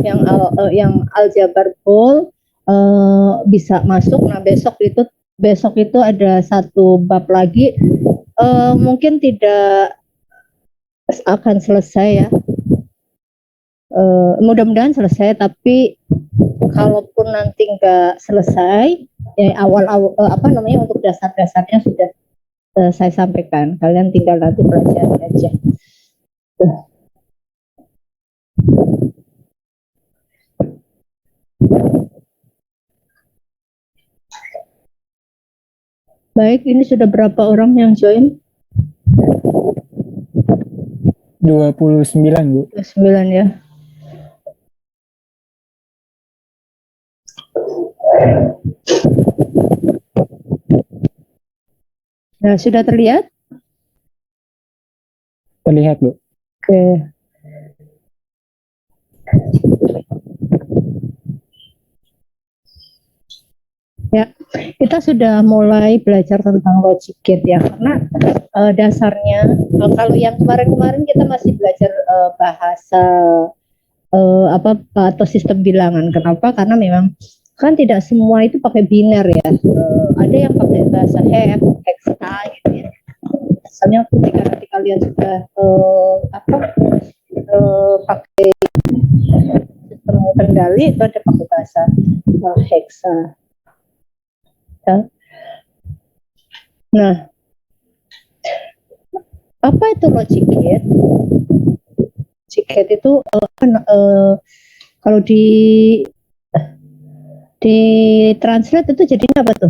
yang aljabar bol bisa masuk. Nah, besok itu ada satu bab lagi, mungkin tidak akan selesai ya. Mudah-mudahan selesai, tapi kalaupun nanti nggak selesai, ya awal-awal untuk dasar-dasarnya sudah saya sampaikan. Kalian tinggal nanti pelajari aja. Baik, ini sudah berapa orang yang join? 29, Bu. 29 ya. Nah, sudah terlihat? Terlihat, Bu. Oke. Ya, kita sudah mulai belajar tentang logic gate ya, karena dasarnya kalau yang kemarin-kemarin kita masih belajar bahasa atau sistem bilangan. Kenapa? Karena memang kan tidak semua itu pakai biner ya. Ada yang pakai bahasa hexa gitu ya. Misalnya ketika nanti kalian sudah pakai sistem kendali, itu ada pakai bahasa hexa. Ya. Nah, apa itu logic gate? Logic gate itu kalau di translate itu jadinya apa tuh?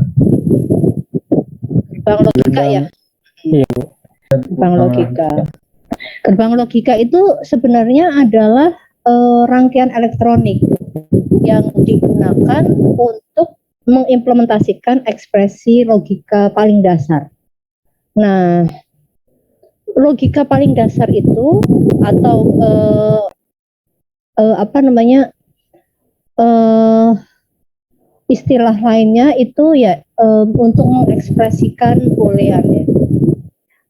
Gerbang logika ya? Iya, Bu. Gerbang logika. Gerbang logika itu sebenarnya adalah rangkaian elektronik yang digunakan untuk mengimplementasikan ekspresi logika paling dasar. Nah, logika paling dasar itu atau istilah lainnya itu ya untuk mengekspresikan boolean ya.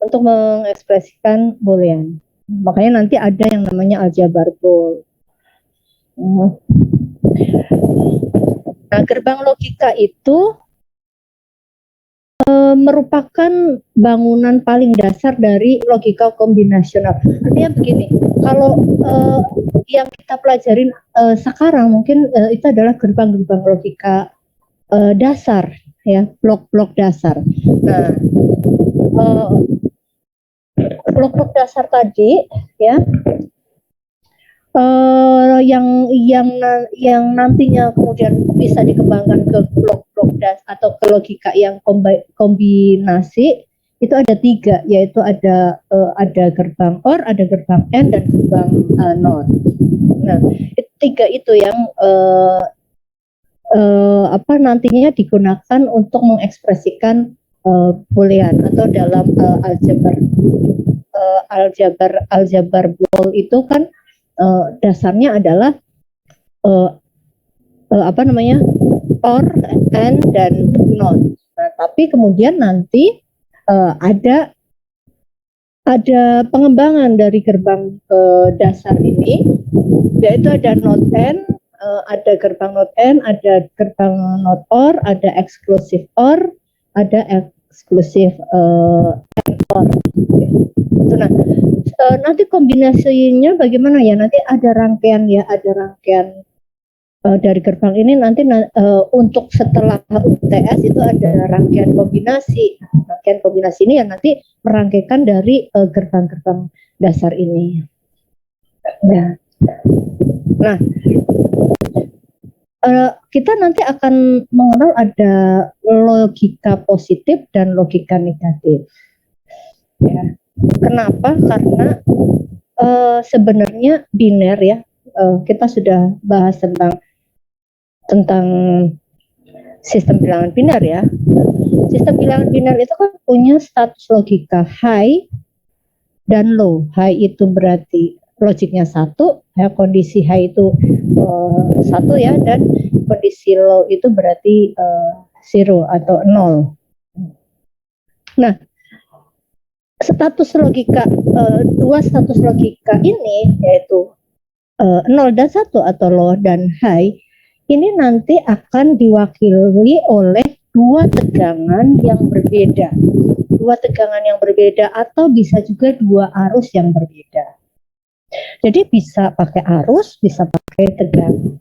Untuk mengekspresikan boolean. Makanya nanti ada yang namanya aljabar bool. Nah, gerbang logika itu merupakan bangunan paling dasar dari logika kombinasional. Artinya begini, kalau yang kita pelajarin sekarang mungkin itu adalah gerbang-gerbang logika dasar, ya, blok-blok dasar. Nah, blok-blok dasar tadi, ya, yang nantinya kemudian bisa dikembangkan ke blok-blok dasar atau ke logika yang kombinasi, itu ada 3, yaitu ada gerbang OR, ada gerbang AND, dan gerbang NOT. Nah, 3 itu yang nantinya digunakan untuk mengekspresikan boolean atau dalam aljabar bool itu kan dasarnya adalah OR, AND, dan NOT. Nah, tapi kemudian nanti ada pengembangan dari gerbang dasar ini, yaitu ada NOT AND, ada gerbang NOT AND, ada gerbang NOT OR, ada eksklusif OR, ada eksklusif AND OR. Nah, nanti kombinasinya bagaimana ya? Nanti ada rangkaian dari gerbang ini nanti untuk setelah UTS itu ada rangkaian kombinasi. Rangkaian kombinasi ini yang nanti merangkaikan dari gerbang-gerbang dasar ini. Nah, kita nanti akan mengenal ada logika positif dan logika negatif. Ya. Kenapa? Karena sebenarnya biner ya, kita sudah bahas tentang sistem bilangan biner ya. Sistem bilangan biner itu kan punya status logika high dan low. High itu berarti logiknya 1, ya, kondisi high itu 1 ya, dan kondisi low itu berarti 0 atau 0. Nah, dua status logika ini yaitu 0 dan 1 atau low dan high, ini nanti akan diwakili oleh dua tegangan yang berbeda. Dua tegangan yang berbeda atau bisa juga dua arus yang berbeda. Jadi bisa pakai arus, bisa pakai tegangan.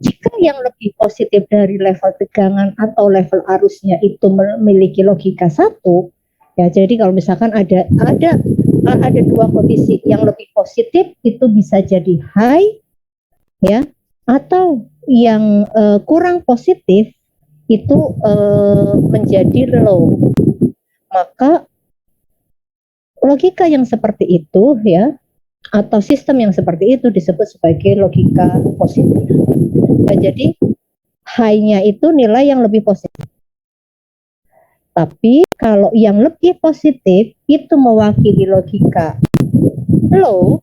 Jika yang lebih positif dari level tegangan atau level arusnya itu memiliki logika 1, ya jadi kalau misalkan ada dua kondisi yang lebih positif itu bisa jadi high, ya, atau yang kurang positif itu menjadi low. Maka logika yang seperti itu, ya, atau sistem yang seperti itu disebut sebagai logika positif. Nah, jadi high-nya itu nilai yang lebih positif. Tapi kalau yang lebih positif itu mewakili logika low,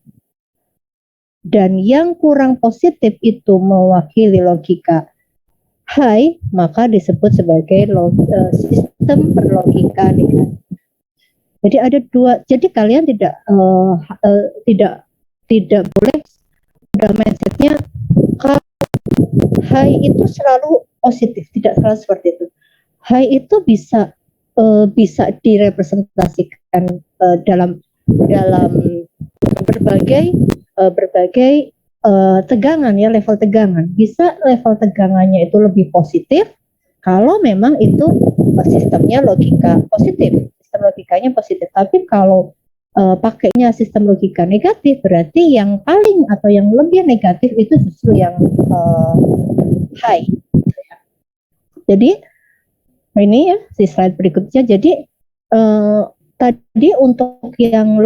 dan yang kurang positif itu mewakili logika high, maka disebut sebagai sistem berlogika negatif. Jadi ada dua. Jadi kalian tidak boleh pada mindsetnya kalau high itu selalu positif, tidak selalu seperti itu. High itu bisa direpresentasikan dalam berbagai tegangan, ya, level tegangan. Bisa level tegangannya itu lebih positif kalau memang itu sistemnya logika positif, sistem logikanya positif. Tapi kalau pakainya sistem logika negatif, berarti yang paling atau yang lebih negatif itu justru yang high. Jadi ini ya si slide berikutnya. Jadi tadi untuk yang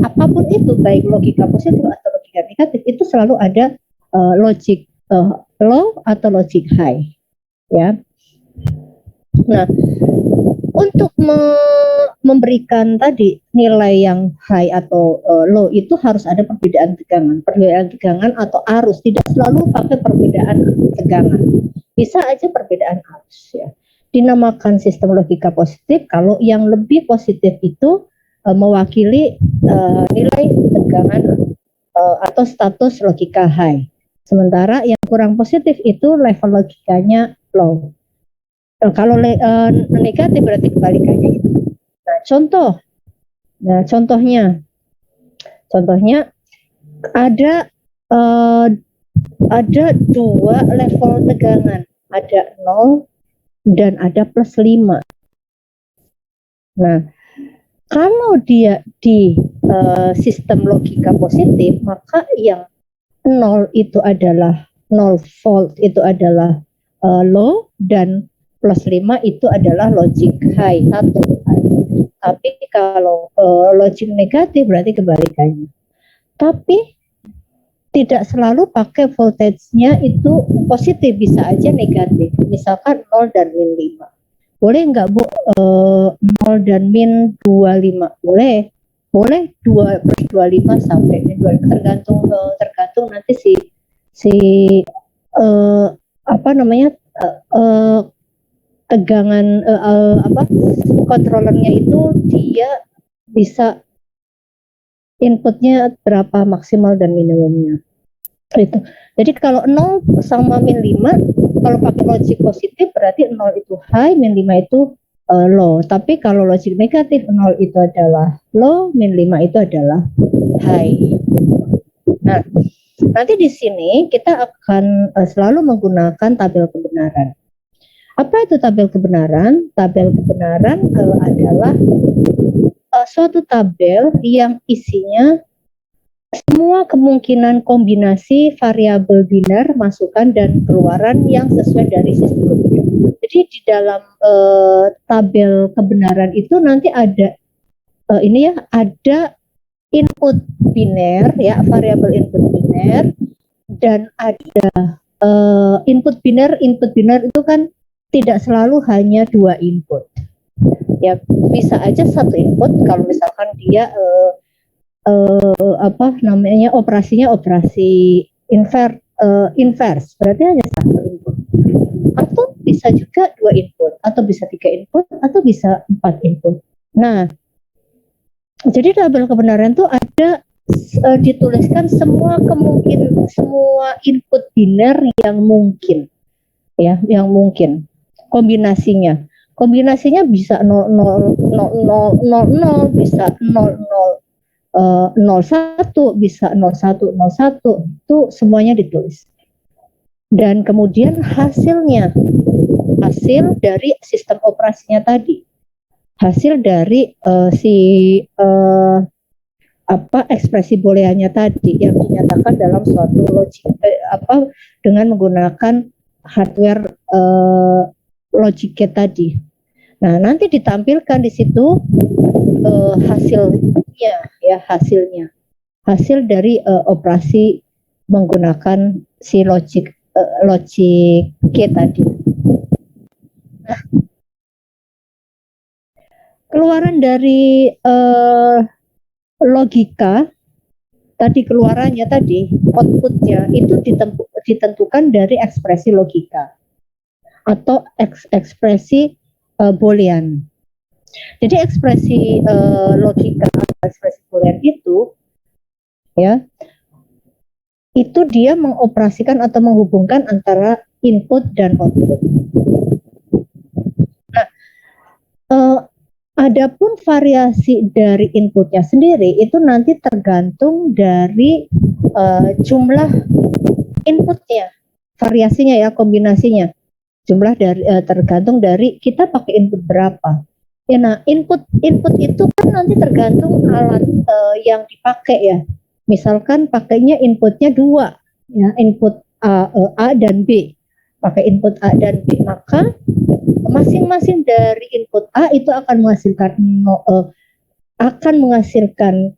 apapun itu, baik logika positif atau logika negatif, itu selalu ada logic low atau logic high, ya. Nah, untuk memberikan tadi nilai yang high atau low itu harus ada perbedaan tegangan atau arus. Tidak selalu pakai perbedaan tegangan, bisa aja perbedaan arus, ya. Dinamakan sistem logika positif kalau yang lebih positif itu mewakili nilai tegangan atau status logika high. Sementara yang kurang positif itu level logikanya low. Kalau negatif berarti kebalikannya itu. Nah, contohnya ada dua level tegangan, ada 0 dan ada plus 5. Nah, kalau dia di sistem logika positif, maka yang 0 itu adalah 0 volt itu adalah low, dan plus 5 itu adalah logic high, 1. Tapi kalau logic negatif berarti kebalikannya. Tapi tidak selalu pakai voltage-nya itu positif, bisa aja negatif. Misalkan 0 dan min 5. Boleh nggak, Bu, 0 dan min 25? Boleh. Boleh 2 plus 25 sampai min 25. Tergantung nanti tegangan kontrolernya itu dia bisa inputnya berapa maksimal dan minimumnya. Itu. Jadi kalau 0 sama min 5, kalau pakai logik positif berarti 0 itu high, min 5 itu low. Tapi kalau logik negatif, 0 itu adalah low, min 5 itu adalah high. Nah, nanti di sini kita akan selalu menggunakan tabel kebenaran. Apa itu tabel kebenaran? Tabel kebenaran adalah suatu tabel yang isinya semua kemungkinan kombinasi variabel binar masukan dan keluaran yang sesuai dari sistem logika. Jadi di dalam tabel kebenaran itu nanti ada ada input biner, ya, variabel input biner, dan ada input biner itu kan tidak selalu hanya 2 input. Ya, bisa aja 1 input kalau misalkan dia operasinya operasi inverse, berarti hanya 1 input. Atau bisa juga 2 input, atau bisa 3 input, atau bisa 4 input. Nah, jadi tabel kebenaran itu ada dituliskan semua semua input biner yang mungkin, ya, yang mungkin kombinasinya. Kombinasinya bisa 0000, bisa 01, bisa 0101, itu semuanya ditulis. Dan kemudian hasil dari sistem operasinya tadi, hasil dari ekspresi booleannya tadi yang dinyatakan dalam suatu logik dengan menggunakan hardware logic gate tadi. Nah, nanti ditampilkan di situ hasilnya hasil dari operasi menggunakan si logic gate tadi. Nah, keluaran dari logika tadi, keluarannya tadi, outputnya itu ditentukan dari ekspresi logika atau ekspresi boolean. Jadi ekspresi logika atau ekspresi boolean itu, ya, itu dia mengoperasikan atau menghubungkan antara input dan output. Nah, adapun variasi dari inputnya sendiri itu nanti tergantung dari jumlah inputnya, variasinya ya, kombinasinya. Jumlah dari tergantung dari kita pakai input berapa. Ya, nah input itu kan nanti tergantung alat yang dipakai ya. Misalkan pakainya inputnya 2, ya, input A dan B. Pakai input A dan B, maka masing-masing dari input A itu akan menghasilkan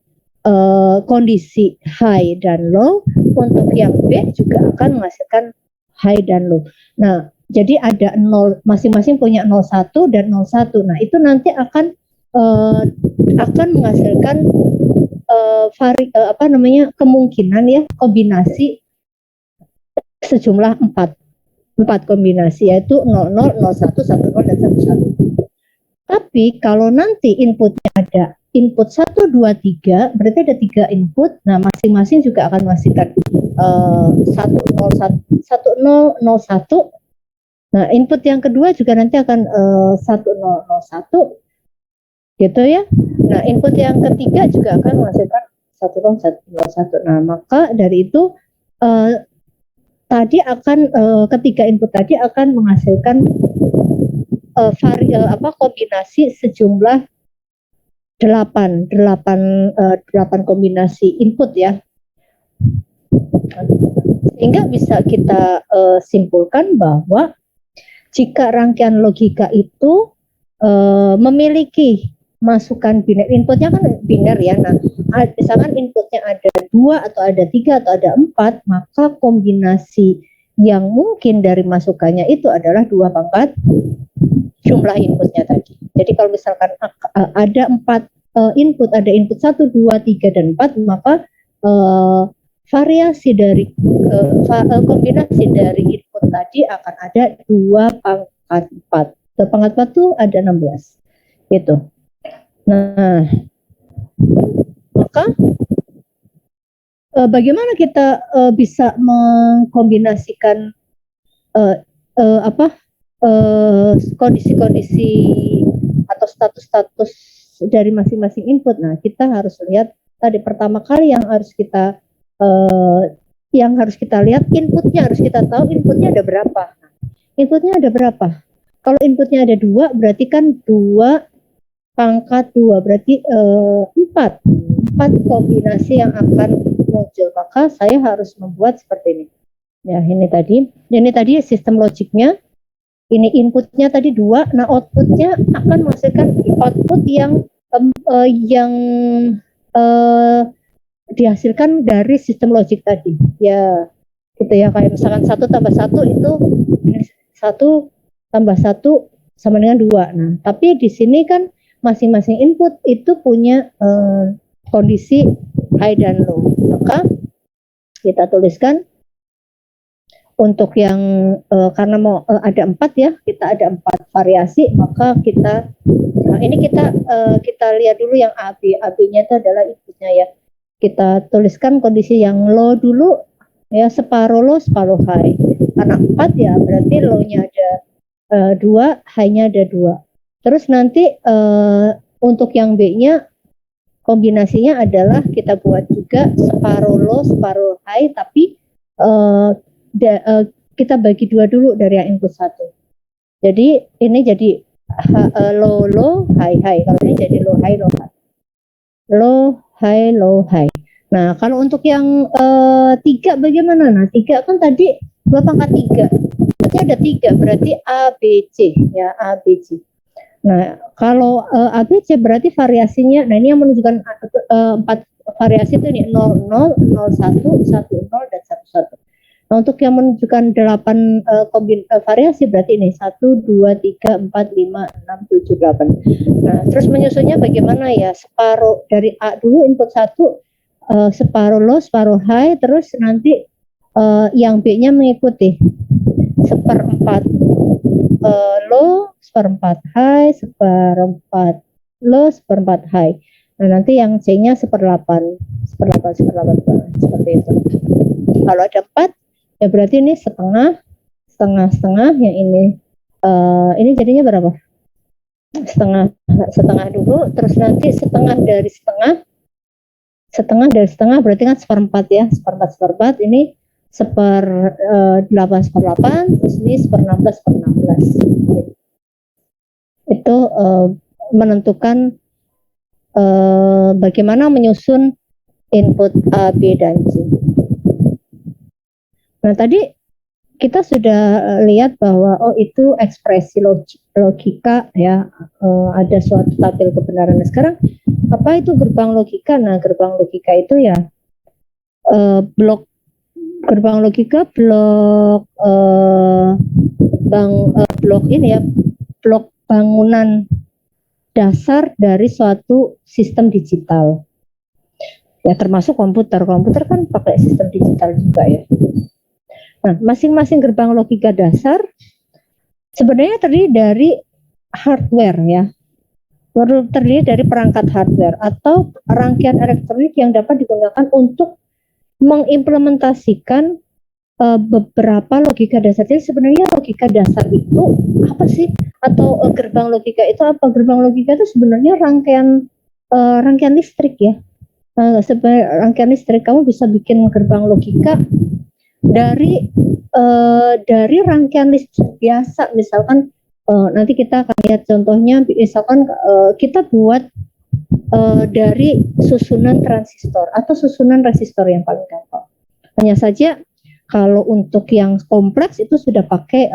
kondisi high dan low. Untuk yang B juga akan menghasilkan high dan low. Nah, jadi ada 0, masing-masing punya 01 dan 01. Nah, itu nanti akan menghasilkan kemungkinan ya, kombinasi sejumlah 4 kombinasi, yaitu 00, 01, 10 dan 11. Tapi kalau nanti inputnya ada input 1, 2, 3, berarti ada 3 input. Nah, masing-masing juga akan menghasilkan 1001. Nah, input yang kedua juga nanti akan 1001, gitu ya. Nah, input yang ketiga juga akan menghasilkan 1001. Nah, maka dari itu tadi akan ketiga input tadi akan menghasilkan kombinasi sejumlah 8 kombinasi input ya. Sehingga bisa kita simpulkan bahwa jika rangkaian logika itu memiliki masukan biner, inputnya kan biner ya. Nah, misalkan inputnya ada 2 atau ada 3 atau ada 4, maka kombinasi yang mungkin dari masukannya itu adalah 2 pangkat jumlah inputnya tadi. Jadi kalau misalkan ada 4 input, ada input 1, 2, 3, dan 4, maka variasi dari kombinasi dari input tadi akan ada 2 pangkat 4. 2 pangkat 4 itu ada 16. Gitu. Nah, maka bagaimana kita bisa mengkombinasikan kondisi-kondisi atau status-status dari masing-masing input. Nah, kita harus lihat tadi, pertama kali yang harus kita lihat inputnya, harus kita tahu inputnya ada berapa. Inputnya ada berapa? Kalau inputnya ada 2, berarti kan 2 pangkat 2, berarti 4 kombinasi yang akan muncul. Maka saya harus membuat seperti ini. Ya, ini tadi sistem logiknya. Ini inputnya tadi 2, nah outputnya akan menghasilkan output yang dihasilkan dari sistem logik tadi. Ya, gitu ya, kayak misalkan 1 tambah 1 itu 1 tambah 1 sama dengan 2. Nah, tapi di sini kan masing-masing input itu punya kondisi high dan low. Maka kita tuliskan untuk yang karena mau ada 4 ya, kita ada 4 variasi, maka kita lihat dulu yang AB. AB-nya itu adalah inputnya ya. kita tuliskan kondisi yang low dulu, ya, separuh low separuh high. Karena 4 ya berarti low-nya ada 2, high-nya ada 2. Terus nanti untuk yang B-nya kombinasinya adalah kita buat juga separuh low separuh high, tapi kita bagi 2 dulu dari yang input 1. Jadi ini jadi low low high high. Kalau ini jadi low high low high. Low high low high. Nah, kalau untuk yang 3 bagaimana? Nah, 3 kan tadi 2 pangkat 3. Berarti ada 3, berarti A, B, C. Ya, A, B, C. Nah, kalau A, B, C berarti variasinya, nah ini yang menunjukkan 4 variasi itu nih, 0, 0, 0, 1, 1, 0, dan 1, 1. Nah, untuk yang menunjukkan 8 variasi berarti ini 1, 2, 3, 4, 5, 6, 7, 8. Nah, terus menyusunnya bagaimana ya? Separuh dari A dulu input 1, separuh low, separuh high, terus nanti yang B-nya mengikuti seperempat low, seperempat high, seperempat low, seperempat high. Nah, nanti yang C-nya seperlapan, seperti itu. Kalau ada 4, ya berarti ini setengah, yang ini jadinya berapa? Setengah dulu, terus nanti setengah dari setengah berarti kan seperempat ya, seperempat, ini 8/8, terus ini 16/16. Itu menentukan bagaimana menyusun input A, B, dan C. Nah, tadi kita sudah lihat bahwa itu ekspresi logika ya, ada suatu tabel kebenaran. Nah, sekarang apa itu gerbang logika? Nah, gerbang logika itu ya blok gerbang logika, blok ini ya, blok bangunan dasar dari suatu sistem digital. Ya, termasuk komputer kan pakai sistem digital juga ya. Nah, masing-masing gerbang logika dasar sebenarnya terdiri dari hardware ya, terdiri dari perangkat hardware atau rangkaian elektronik yang dapat digunakan untuk mengimplementasikan beberapa logika dasar. Jadi sebenarnya logika dasar itu apa sih? Atau gerbang logika itu apa? Gerbang logika itu sebenarnya rangkaian listrik ya. Sebenarnya rangkaian listrik, kamu bisa bikin gerbang logika dari rangkaian listrik biasa. Misalkan nanti kita akan lihat contohnya, misalkan kita buat dari susunan transistor atau susunan resistor yang paling gampang. Hanya saja kalau untuk yang kompleks itu sudah pakai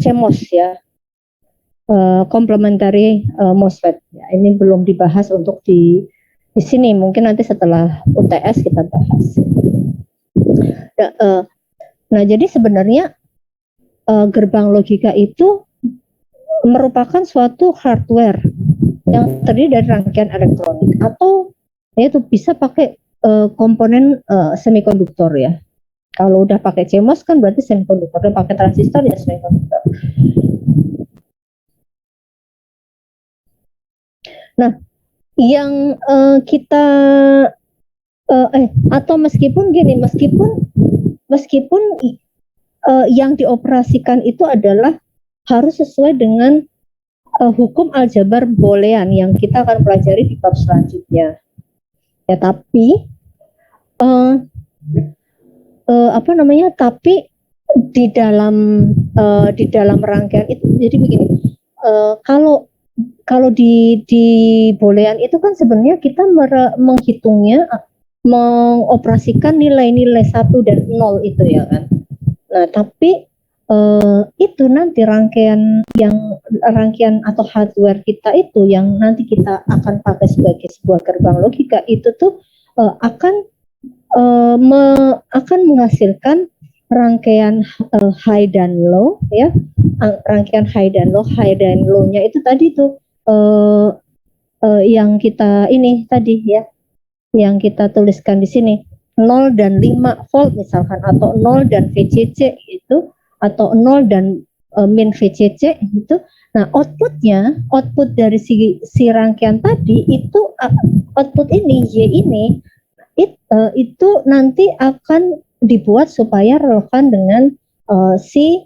CMOS ya, complementary MOSFET. Ya, ini belum dibahas untuk di sini, mungkin nanti setelah UTS kita bahas. Nah, jadi sebenarnya gerbang logika itu merupakan suatu hardware yang terdiri dari rangkaian elektronik, atau itu bisa pakai komponen semikonduktor ya. Kalau udah pakai CMOS kan berarti semikonduktor, dan pakai transistor ya semikonduktor. Nah, yang kita atau meskipun yang dioperasikan itu adalah harus sesuai dengan hukum aljabar boolean yang kita akan pelajari di bab selanjutnya. Ya, tapi tapi di dalam rangkaian itu, jadi begini, kalau di boolean itu kan sebenarnya kita menghitungnya, mengoperasikan nilai-nilai 1 dan 0 itu ya kan. Nah, tapi itu nanti rangkaian atau hardware kita itu yang nanti kita akan pakai sebagai sebuah gerbang logika itu tuh akan menghasilkan rangkaian high dan low ya. Rangkaian high dan low-nya itu tadi tuh yang kita ini tadi ya, yang kita tuliskan di sini 0 dan 5 volt misalkan, atau 0 dan VCC itu, atau 0 dan min VCC gitu. Nah, output dari si rangkaian tadi itu output ini Y ini itu nanti akan dibuat supaya relevan dengan si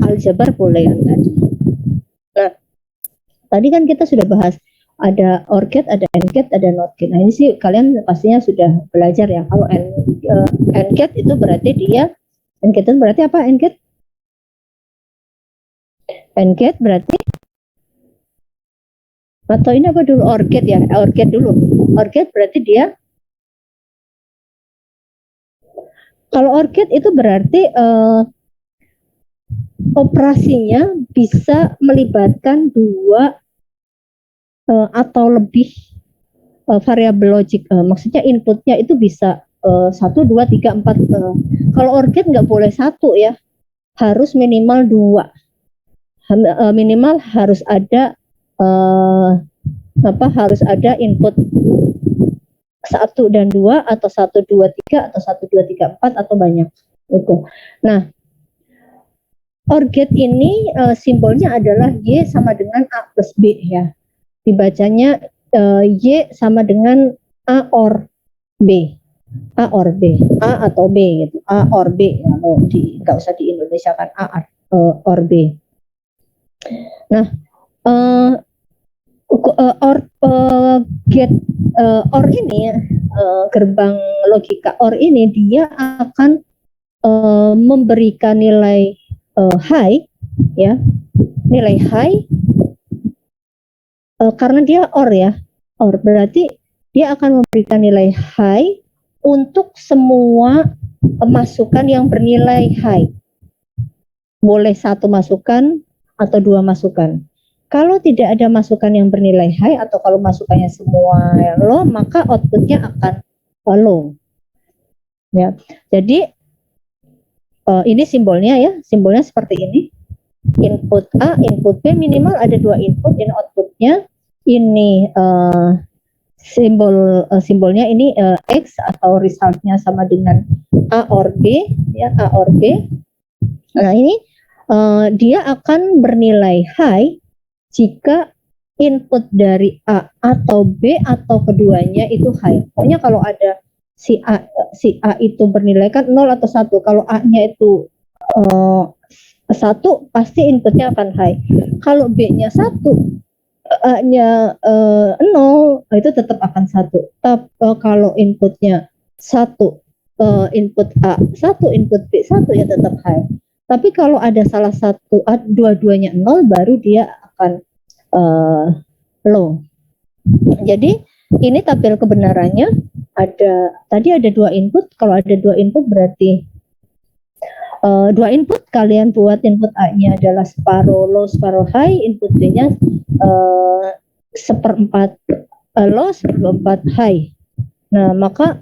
aljabar boolean tadi. Nah, tadi kan kita sudah bahas ada OR gate, ada AND gate, ada NOT gate. Nah, ini sih kalian pastinya sudah belajar ya. Kalau AND gate itu berarti AND gate itu berarti apa? AND gate? AND gate berarti, atau ini apa dulu? OR gate ya? OR gate dulu. OR gate berarti dia, kalau OR gate itu berarti operasinya bisa melibatkan dua atau lebih variabel logik. Maksudnya inputnya itu bisa 1, 2, 3, 4. Kalau OR gate nggak boleh 1 ya, harus minimal 2. Minimal harus ada harus ada input 1 dan 2 atau 1, 2, 3 atau 1, 2, 3, 4 atau banyak itu. Nah, OR gate ini simbolnya adalah Y sama dengan A plus B ya. Dibacanya Y sama dengan A or B. A or B, A atau B gitu. A or B, nggak usah di Indonesia kan A or B. Nah, gate OR ini gerbang logika OR ini dia akan memberikan nilai high ya, nilai high karena dia OR ya. OR berarti dia akan memberikan nilai high untuk semua masukan yang bernilai high. Boleh 1 masukan atau 2 masukan. Kalau tidak ada masukan yang bernilai high atau kalau masukannya semua low, maka outputnya akan low. Ya, jadi ini simbolnya ya, simbolnya seperti ini. Input A, input B, minimal ada 2 input, ini outputnya. Ini simbolnya ini X atau resultnya sama dengan A or B ya, A or B. Nah, ini dia akan bernilai high jika input dari A atau B atau keduanya itu high. Pokoknya kalau ada si A itu bernilai kan 0 atau 1. Kalau A-nya itu 1, pasti inputnya akan high. Kalau B-nya 1, A-nya 0, itu tetap akan 1. Tapi kalau inputnya 1, input A 1, input B 1, ya tetap high. Tapi kalau ada salah satu, dua-duanya 0, baru dia akan low. Jadi ini tabel kebenarannya tadi ada 2 input. Kalau ada 2 input berarti 2 input, kalian buat input A-nya adalah separuh low, separuh high, input B-nya 1/4 low, 1/4 high. Nah, maka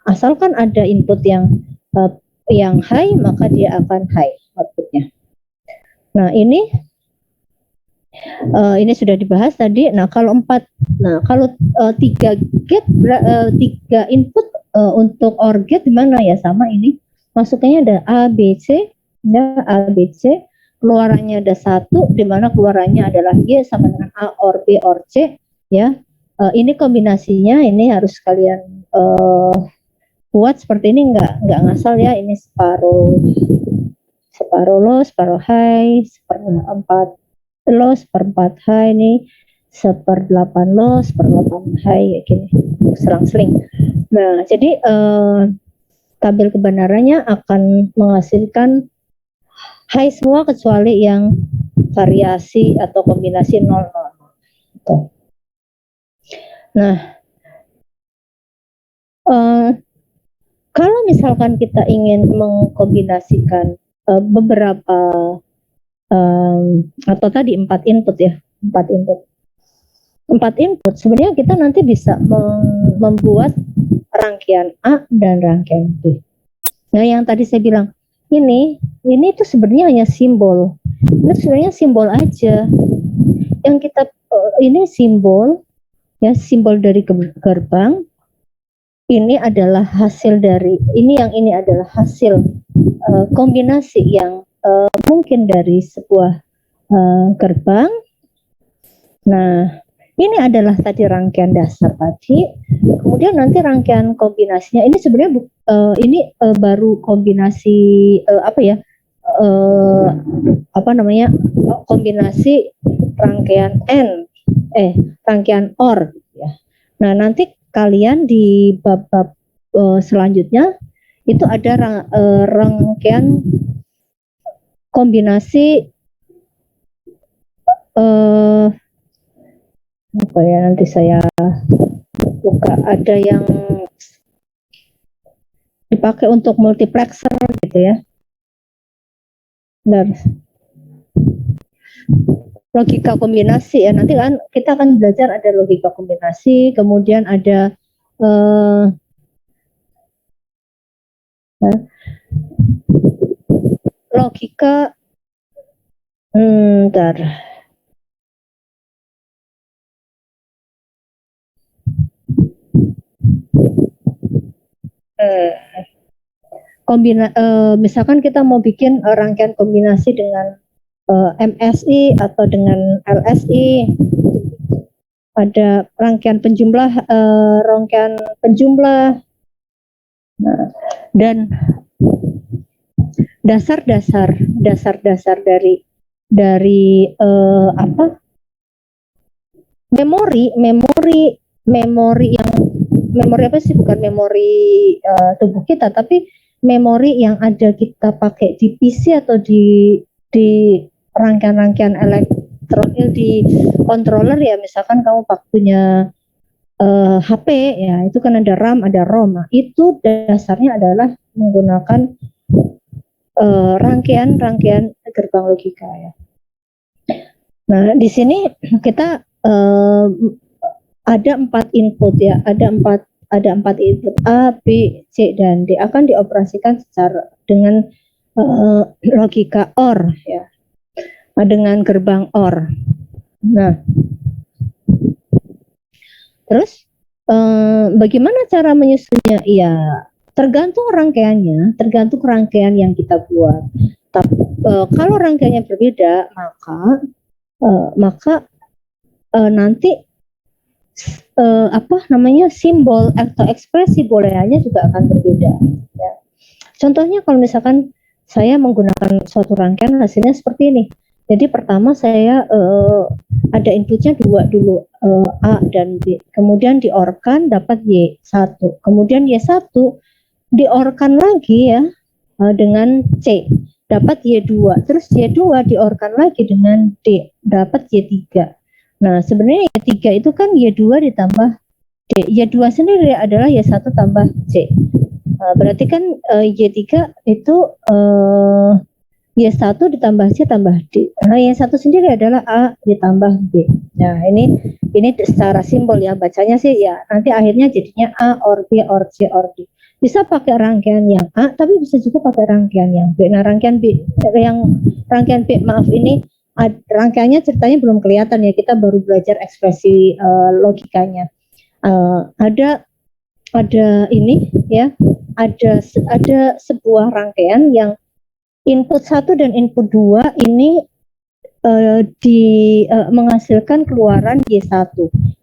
asalkan ada input yang high, maka dia akan high outputnya. Nah, ini sudah dibahas tadi. Nah, kalau 3 gate, 3 input untuk OR gate gimana ya? Sama ini. Masukannya ada A, B, C, keluarannya ada 1, di mana keluarannya adalah Y sama dengan A or B or C ya. Ini kombinasinya ini harus kalian buat seperti ini, nggak ngasal ya. Ini separuh low, separuh high, 1/4 low, 1/4 high, ini 1/8 low, 1/8 high, kayak gini, selang-seling. Nah, jadi tabel kebenarannya akan menghasilkan high semua kecuali yang variasi atau kombinasi 0, 0. Nah, kalau misalkan kita ingin mengkombinasikan beberapa atau tadi 4 input ya, 4 input, sebenarnya kita nanti bisa membuat rangkaian A dan rangkaian B. Nah, yang tadi saya bilang ini tuh sebenarnya hanya simbol. Ini sebenarnya simbol aja. Yang kita ini simbol ya, simbol dari gerbang. Ini adalah hasil dari ini adalah hasil kombinasi yang mungkin dari sebuah gerbang. Nah, ini adalah tadi rangkaian dasar tadi. Kemudian nanti rangkaian kombinasinya ini sebenarnya baru kombinasi kombinasi rangkaian rangkaian OR ya. Nah, nanti kalian di bab-bab selanjutnya itu ada rangkaian kombinasi nanti saya buka, ada yang dipakai untuk multiplexer gitu ya. Dan logika kombinasi ya, nanti kan kita akan belajar ada logika kombinasi, kemudian ada logika misalkan kita mau bikin rangkaian kombinasi dengan MSI atau dengan LSI, ada rangkaian penjumlah, nah, dan dasar-dasar dari memori apa sih, bukan memori tubuh kita, tapi memori yang ada kita pakai di PC atau di rangkaian-rangkaian elektronik di controller ya, misalkan kamu punya HP ya, itu kan ada RAM, ada ROM. Nah, itu dasarnya adalah menggunakan rangkaian gerbang logika ya. Nah, di sini kita ada 4 input ya, ada empat input A, B, C, dan D akan dioperasikan secara dengan logika OR ya, dengan gerbang OR. Nah, terus bagaimana cara menyusunnya? Ya, tergantung rangkaiannya, tergantung rangkaian yang kita buat. Tapi kalau rangkaiannya berbeda, maka nanti simbol atau ekspresi booleannya juga akan berbeda ya. Contohnya kalau misalkan saya menggunakan suatu rangkaian, hasilnya seperti ini. Jadi pertama saya ada inputnya 2 dulu, A dan B, kemudian diorkan dapat Y1, kemudian Y1 diorkan lagi ya dengan C, dapat Y2, terus Y2 diorkan lagi dengan D, dapat Y3. Nah, sebenarnya Y3 itu kan Y2 ditambah D. Y2 sendiri adalah Y1 tambah C. Berarti kan Y3 itu Y1 ditambah C tambah D. Nah, Y1 sendiri adalah A ditambah B. Nah, ini secara simbol ya, bacanya sih ya, nanti akhirnya jadinya A or B or C or D. Bisa pakai rangkaian yang A, tapi bisa juga pakai rangkaian yang B. Nah, rangkaian B, ini rangkaiannya ceritanya belum kelihatan ya, kita baru belajar ekspresi logikanya. Ada ini ya, ada sebuah rangkaian yang input 1 dan input 2 ini menghasilkan keluaran Y1.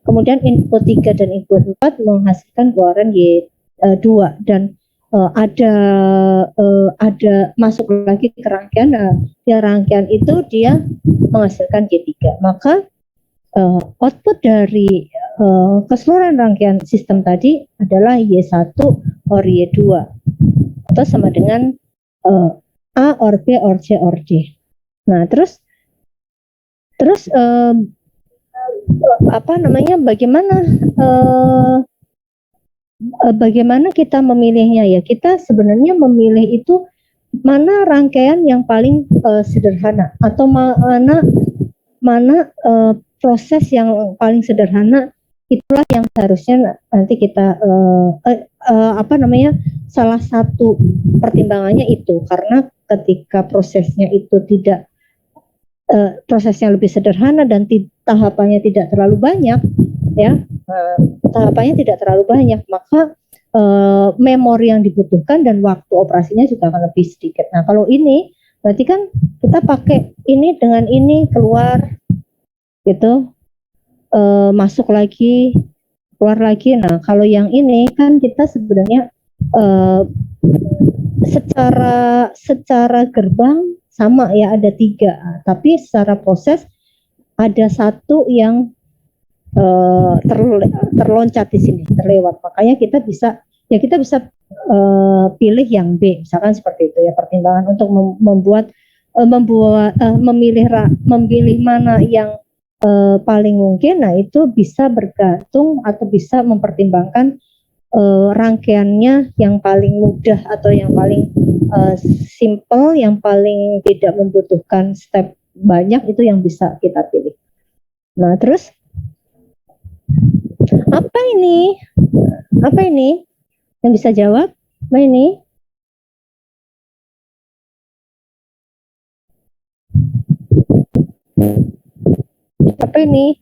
Kemudian input 3 dan input 4 menghasilkan keluaran Y2, dan ada masuk lagi ke rangkaian. Ya, rangkaian itu dia menghasilkan Y3. Maka output dari keseluruhan rangkaian sistem tadi adalah Y1 or Y2 atau sama dengan A or B or C or D. Nah, terus bagaimana kita memilihnya ya? Kita sebenarnya memilih itu mana rangkaian yang paling sederhana, atau mana proses yang paling sederhana, itulah yang seharusnya nanti kita salah satu pertimbangannya itu, karena ketika prosesnya itu tidak prosesnya lebih sederhana dan tahapannya tidak terlalu banyak ya, maka memori yang dibutuhkan dan waktu operasinya juga akan lebih sedikit. Nah, kalau ini Berarti kan kita pakai ini dengan ini keluar gitu, masuk lagi, keluar lagi. Nah, kalau yang ini kan kita sebenarnya secara gerbang sama ya, ada 3, tapi secara proses ada 1 yang terloncat di sini, terlewat. Makanya kita bisa pilih yang B, misalkan seperti itu ya, pertimbangan untuk memilih mana yang paling mungkin. Nah, itu bisa bergantung atau bisa mempertimbangkan rangkaiannya yang paling mudah atau yang paling simple, yang paling tidak membutuhkan step banyak, itu yang bisa kita pilih. Nah, terus apa ini? Apa ini? Yang bisa jawab? Apa ini? Apa ini?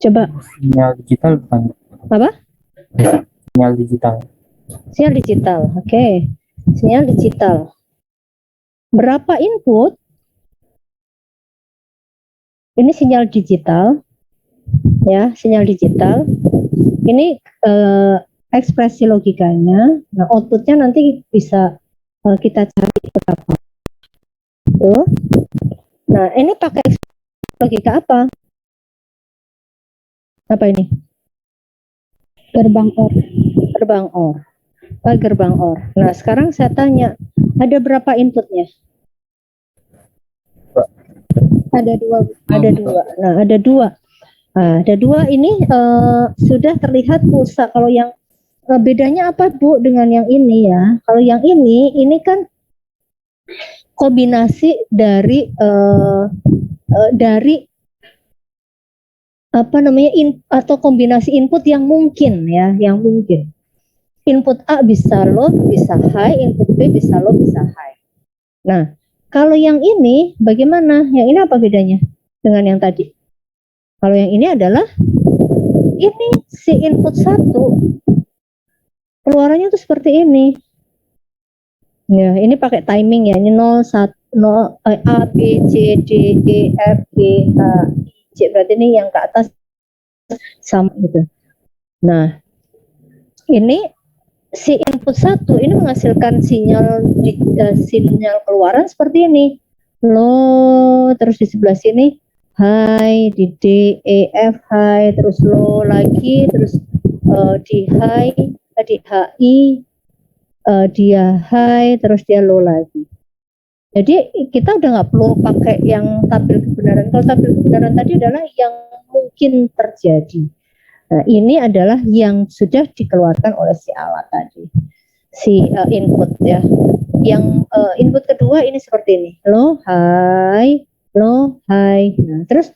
Coba. Sinyal digital bukan? Apa? Sinyal digital. Sinyal digital. Oke. Sinyal digital. Berapa input? Ini sinyal digital. Ya, sinyal digital. Ini ekspresi logikanya. Nah, outputnya nanti bisa kita cari berapa. Tuh. Nah, ini pakai logika apa? Apa ini? Gerbang OR. Gerbang OR. Gerbang OR. Nah, sekarang saya tanya, ada berapa inputnya? Ada 2. Ada 2. Nah, ada 2. Nah, ada 2 ini sudah terlihat pulsa. Kalau yang bedanya apa, Bu, dengan yang ini ya? Kalau yang ini kan kombinasi dari apa namanya, atau kombinasi input yang mungkin ya, yang mungkin. Input A bisa low, bisa high, input B bisa low, bisa high. Nah, kalau yang ini bagaimana? Yang ini apa bedanya dengan yang tadi? Kalau yang ini adalah ini si input 1 keluarannya tuh seperti ini. Ya, ini pakai timing ya. Ini 0, 1, 0, A, B, C, D, E, F, G, H, I, J. Berarti ini yang ke atas sama gitu. Nah, ini si input 1 ini menghasilkan sinyal keluaran seperti ini. Low, terus di sebelah sini high, di D, E, F high, terus low lagi, terus di high, di HI, dia high, terus dia low lagi. Jadi kita udah nggak perlu pakai yang tabel kebenaran. Kalau tabel kebenaran tadi adalah yang mungkin terjadi. Nah, ini adalah yang sudah dikeluarkan oleh si alat tadi, si input ya. Yang input kedua ini seperti ini, low, high, low, high. Nah, terus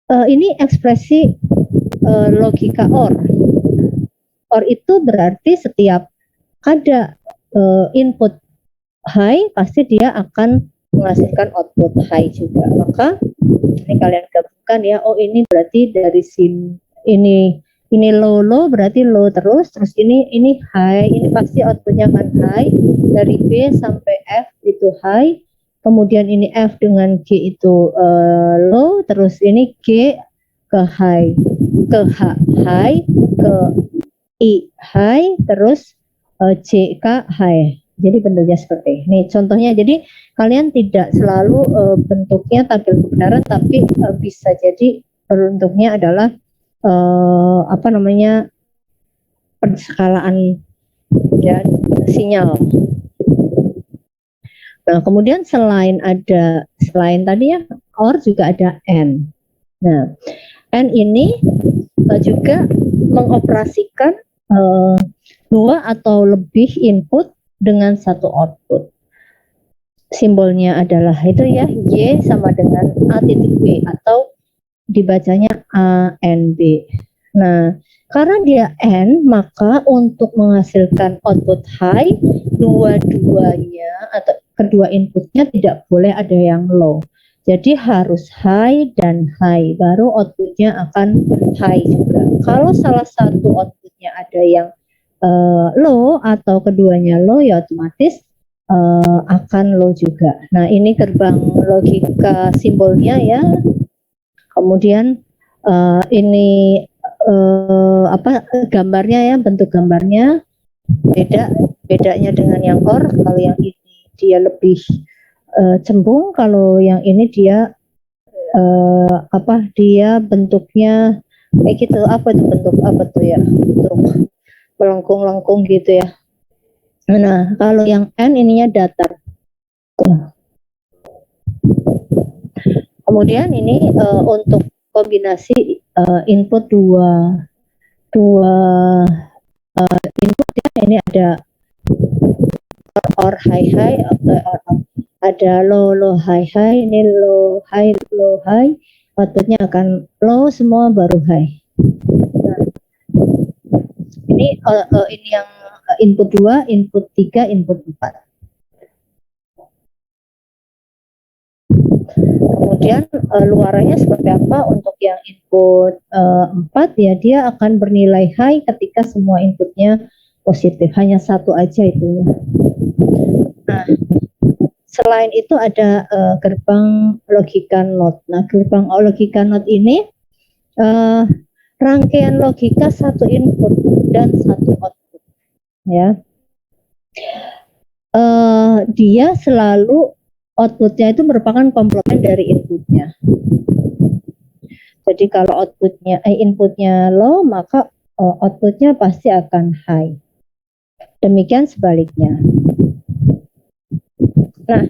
ini ekspresi logika OR. OR itu berarti setiap ada input high, pasti dia akan menghasilkan output high juga. Maka ini kalian gabungkan ya. Oh, ini berarti dari ini low berarti low terus ini high, ini pasti outputnya akan high. Dari B sampai F itu high, kemudian ini F dengan G itu low, terus ini G ke high, ke H high, ke I high, terus J ke high. Jadi bentuknya seperti ini contohnya. Jadi kalian tidak selalu bentuknya tabel kebenaran, tapi bisa jadi bentuknya adalah apa namanya, penskalaan ya, sinyal. Nah, kemudian selain tadi ya OR juga ada AND. Nah, AND ini juga mengoperasikan 2 atau lebih input dengan 1 output. Simbolnya adalah itu ya, Y sama dengan A titik B, atau dibacanya A N B. Nah, karena dia N, maka untuk menghasilkan output high, dua-duanya atau kedua inputnya tidak boleh ada yang low. Jadi harus high dan high, baru outputnya akan high juga. Kalau salah satu outputnya ada yang low atau keduanya low, ya otomatis akan low juga. Nah, ini gerbang logika simbolnya ya. Kemudian ini gambarnya ya, bentuk gambarnya bedanya dengan yang OR. Kalau yang ini dia lebih cembung, kalau yang ini dia dia bentuknya kayak gitu. Apa itu bentuk apa tuh ya, bentuk melengkung-lengkung gitu ya. Nah, kalau yang N ininya datar. Kemudian ini untuk kombinasi input dua input ya, ini ada or high high, ada low low high high, ini low high, outputnya akan low semua baru high. Nah, ini yang input 2, input 3, input 4. Kemudian luarannya seperti apa untuk yang input 4 ya, dia akan bernilai high ketika semua inputnya positif, hanya satu aja itu ya. Nah, selain itu ada gerbang logika NOT. Nah, gerbang logika NOT ini rangkaian logika satu input dan satu output ya. Dia selalu outputnya itu merupakan komplement dari inputnya. Jadi kalau inputnya low, maka outputnya pasti akan high. Demikian sebaliknya. Nah,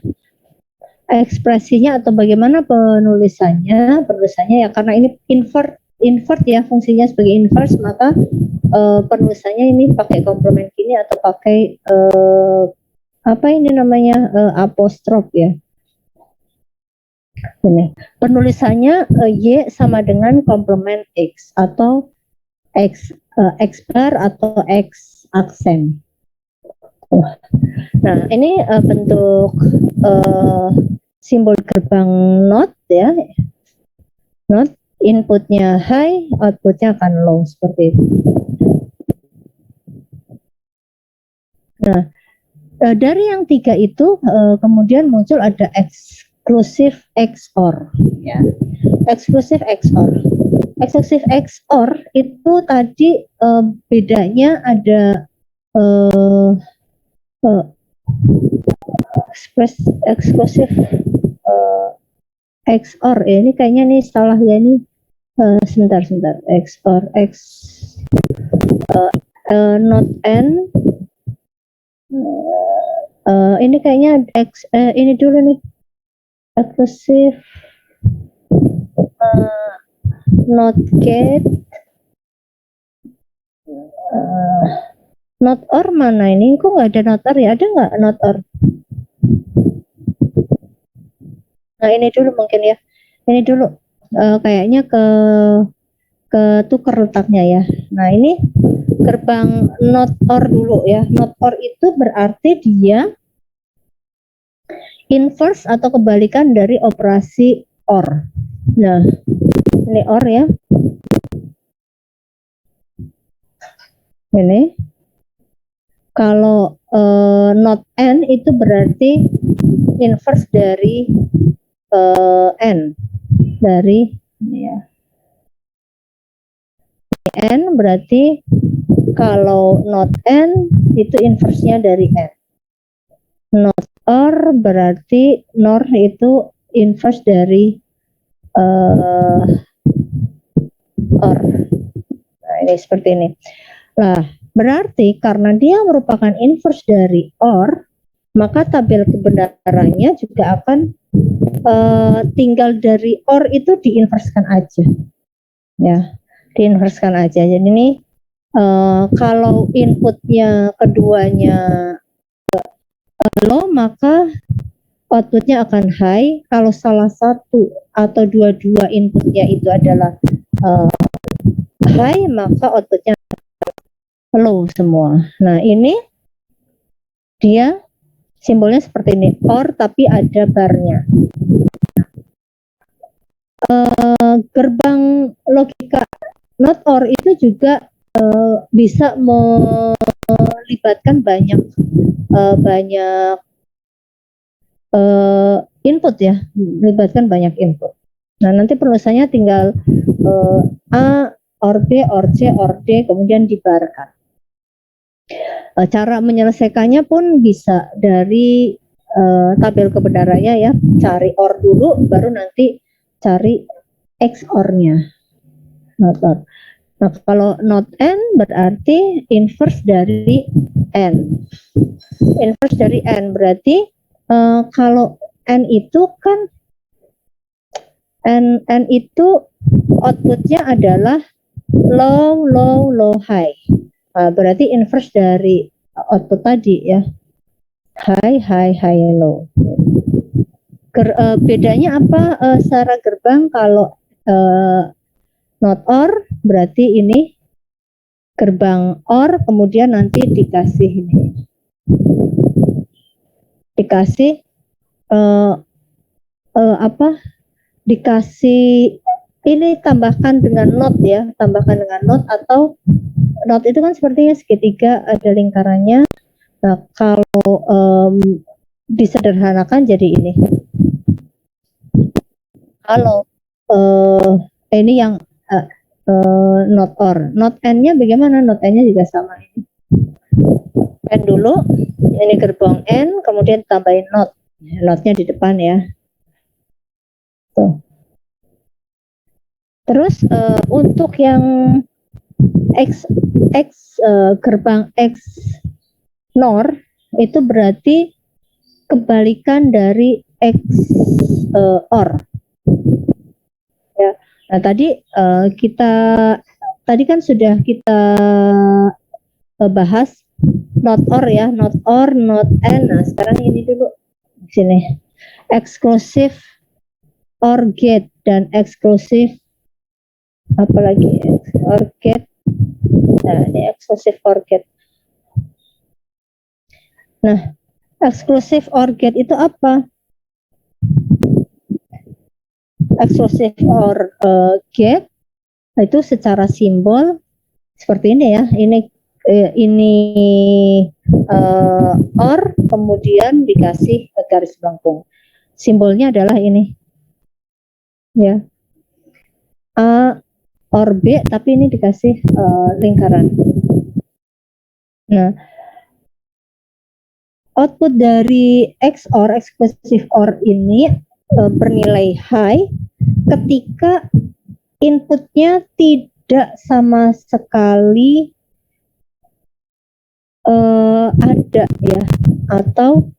ekspresinya atau bagaimana penulisannya ya, karena ini invert ya, fungsinya sebagai inverse, maka penulisannya ini pakai komplement gini atau pakai apostrof ya. Ini penulisannya Y sama dengan komplement X atau X bar atau X aksen. Nah, ini bentuk simbol gerbang NOT ya. NOT, inputnya high, outputnya akan low, seperti itu. Nah, dari yang tiga itu kemudian muncul ada eksklusif XOR ya. Eksklusif XOR. Eksklusif XOR itu tadi bedanya ada eksklusif XOR ya, ini kayaknya nih salah ya, ini sebentar XOR not N ini kayaknya ini dulu nih, eksklusif not get not or mana ini, kok nggak ada not or ya, ada nggak not or? Nah, ini dulu mungkin ya, ini dulu kayaknya ke tukar letaknya ya. Nah, ini gerbang not or dulu ya. Not or itu berarti dia inverse atau kebalikan dari operasi or. Nah, ini or ya. Ini kalau not n itu berarti inverse dari n, dari ini ya. N berarti kalau not n itu inverse-nya dari n. Not or berarti nor itu inverse dari or. Nah, ini seperti ini. Nah, berarti karena dia merupakan inverse dari or, maka tabel kebenarannya juga akan tinggal dari or itu diinverskan aja. Ya, diinverskan aja. Jadi ini kalau inputnya keduanya low, maka outputnya akan high. Kalau salah satu atau dua-dua inputnya itu adalah high, maka outputnya low semua. Nah, ini dia simbolnya seperti ini, or tapi ada barnya. Gerbang logika not or itu juga bisa melibatkan banyak input ya, melibatkan banyak input. Nah, nanti penulisannya tinggal A, OR B, OR C, OR D, kemudian dibarkan. Cara menyelesaikannya pun bisa dari tabel kebenarannya ya, cari OR dulu, baru nanti cari XOR-nya. Not OR. Nah, kalau not N berarti inverse dari N. Inverse dari N berarti kalau N itu kan N itu outputnya adalah low, low, low, high. Berarti inverse dari output tadi ya. High, high, high, low. Bedanya apa secara gerbang? Kalau not OR berarti ini gerbang OR, kemudian nanti dikasih ini. Dikasih dikasih ini tambahkan dengan not ya, tambahkan dengan not, atau not itu kan sepertinya segitiga ada lingkarannya. Nah, kalau disederhanakan jadi ini. Kalau ini yang not OR, not N-nya bagaimana? Not N-nya juga sama ini. N dulu, ini gerbang N, kemudian tambahin not. Not-nya di depan ya. Tuh. Terus untuk yang gerbang X NOR itu berarti kebalikan dari X OR. Ya. Nah, tadi kan sudah kita bahas not OR ya, not OR, not N. Nah, sekarang ini dulu sini. Exclusive OR gate dan exclusive apalagi OR gate. Nah, ini exclusive OR gate. Nah, exclusive OR gate itu apa? Exclusive OR gate itu secara simbol seperti ini ya. Ini OR kemudian dikasih garis melengkung. Simbolnya adalah ini. Ya. A OR B, tapi ini dikasih lingkaran. Nah, output dari XOR, exclusive OR ini bernilai high ketika inputnya tidak sama sekali ada ya, atau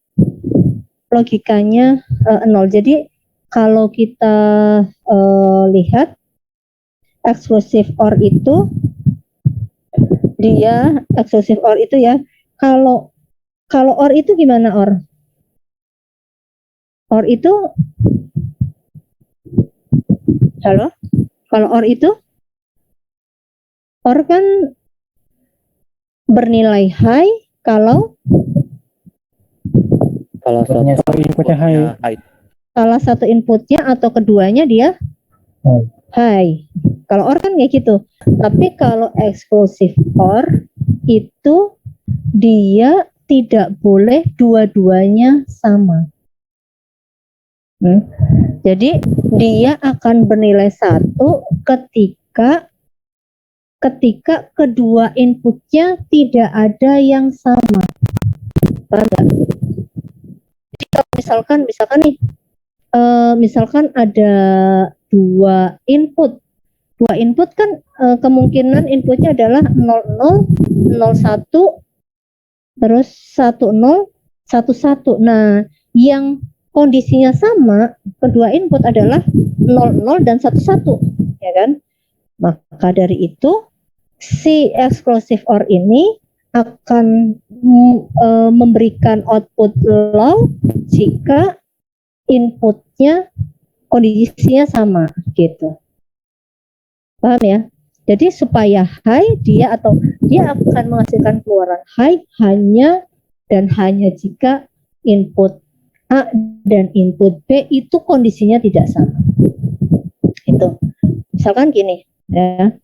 logikanya nol. Jadi kalau kita lihat exclusive OR itu exclusive OR itu ya, kalau OR itu gimana OR? OR itu halo? Kalau OR itu OR kan bernilai high kalau satu inputnya high. salah satu inputnya atau keduanya dia high. Kalau OR kan kayak gitu. Tapi kalau exclusive OR itu dia tidak boleh dua-duanya sama. Jadi dia akan bernilai 1 ketika kedua inputnya tidak ada yang sama. Paham nggak? Jadi kalau misalkan nih, misalkan ada dua input kan kemungkinan inputnya adalah 00, 01, terus 10, 11. Nah, yang kondisinya sama, kedua input adalah 00 dan 11, ya kan? Maka dari itu, si exclusive OR ini akan memberikan output low jika inputnya kondisinya sama, gitu. Paham ya? Jadi supaya high dia akan menghasilkan keluaran high hanya jika input A dan input B itu kondisinya tidak sama. Itu. Misalkan gini, ya.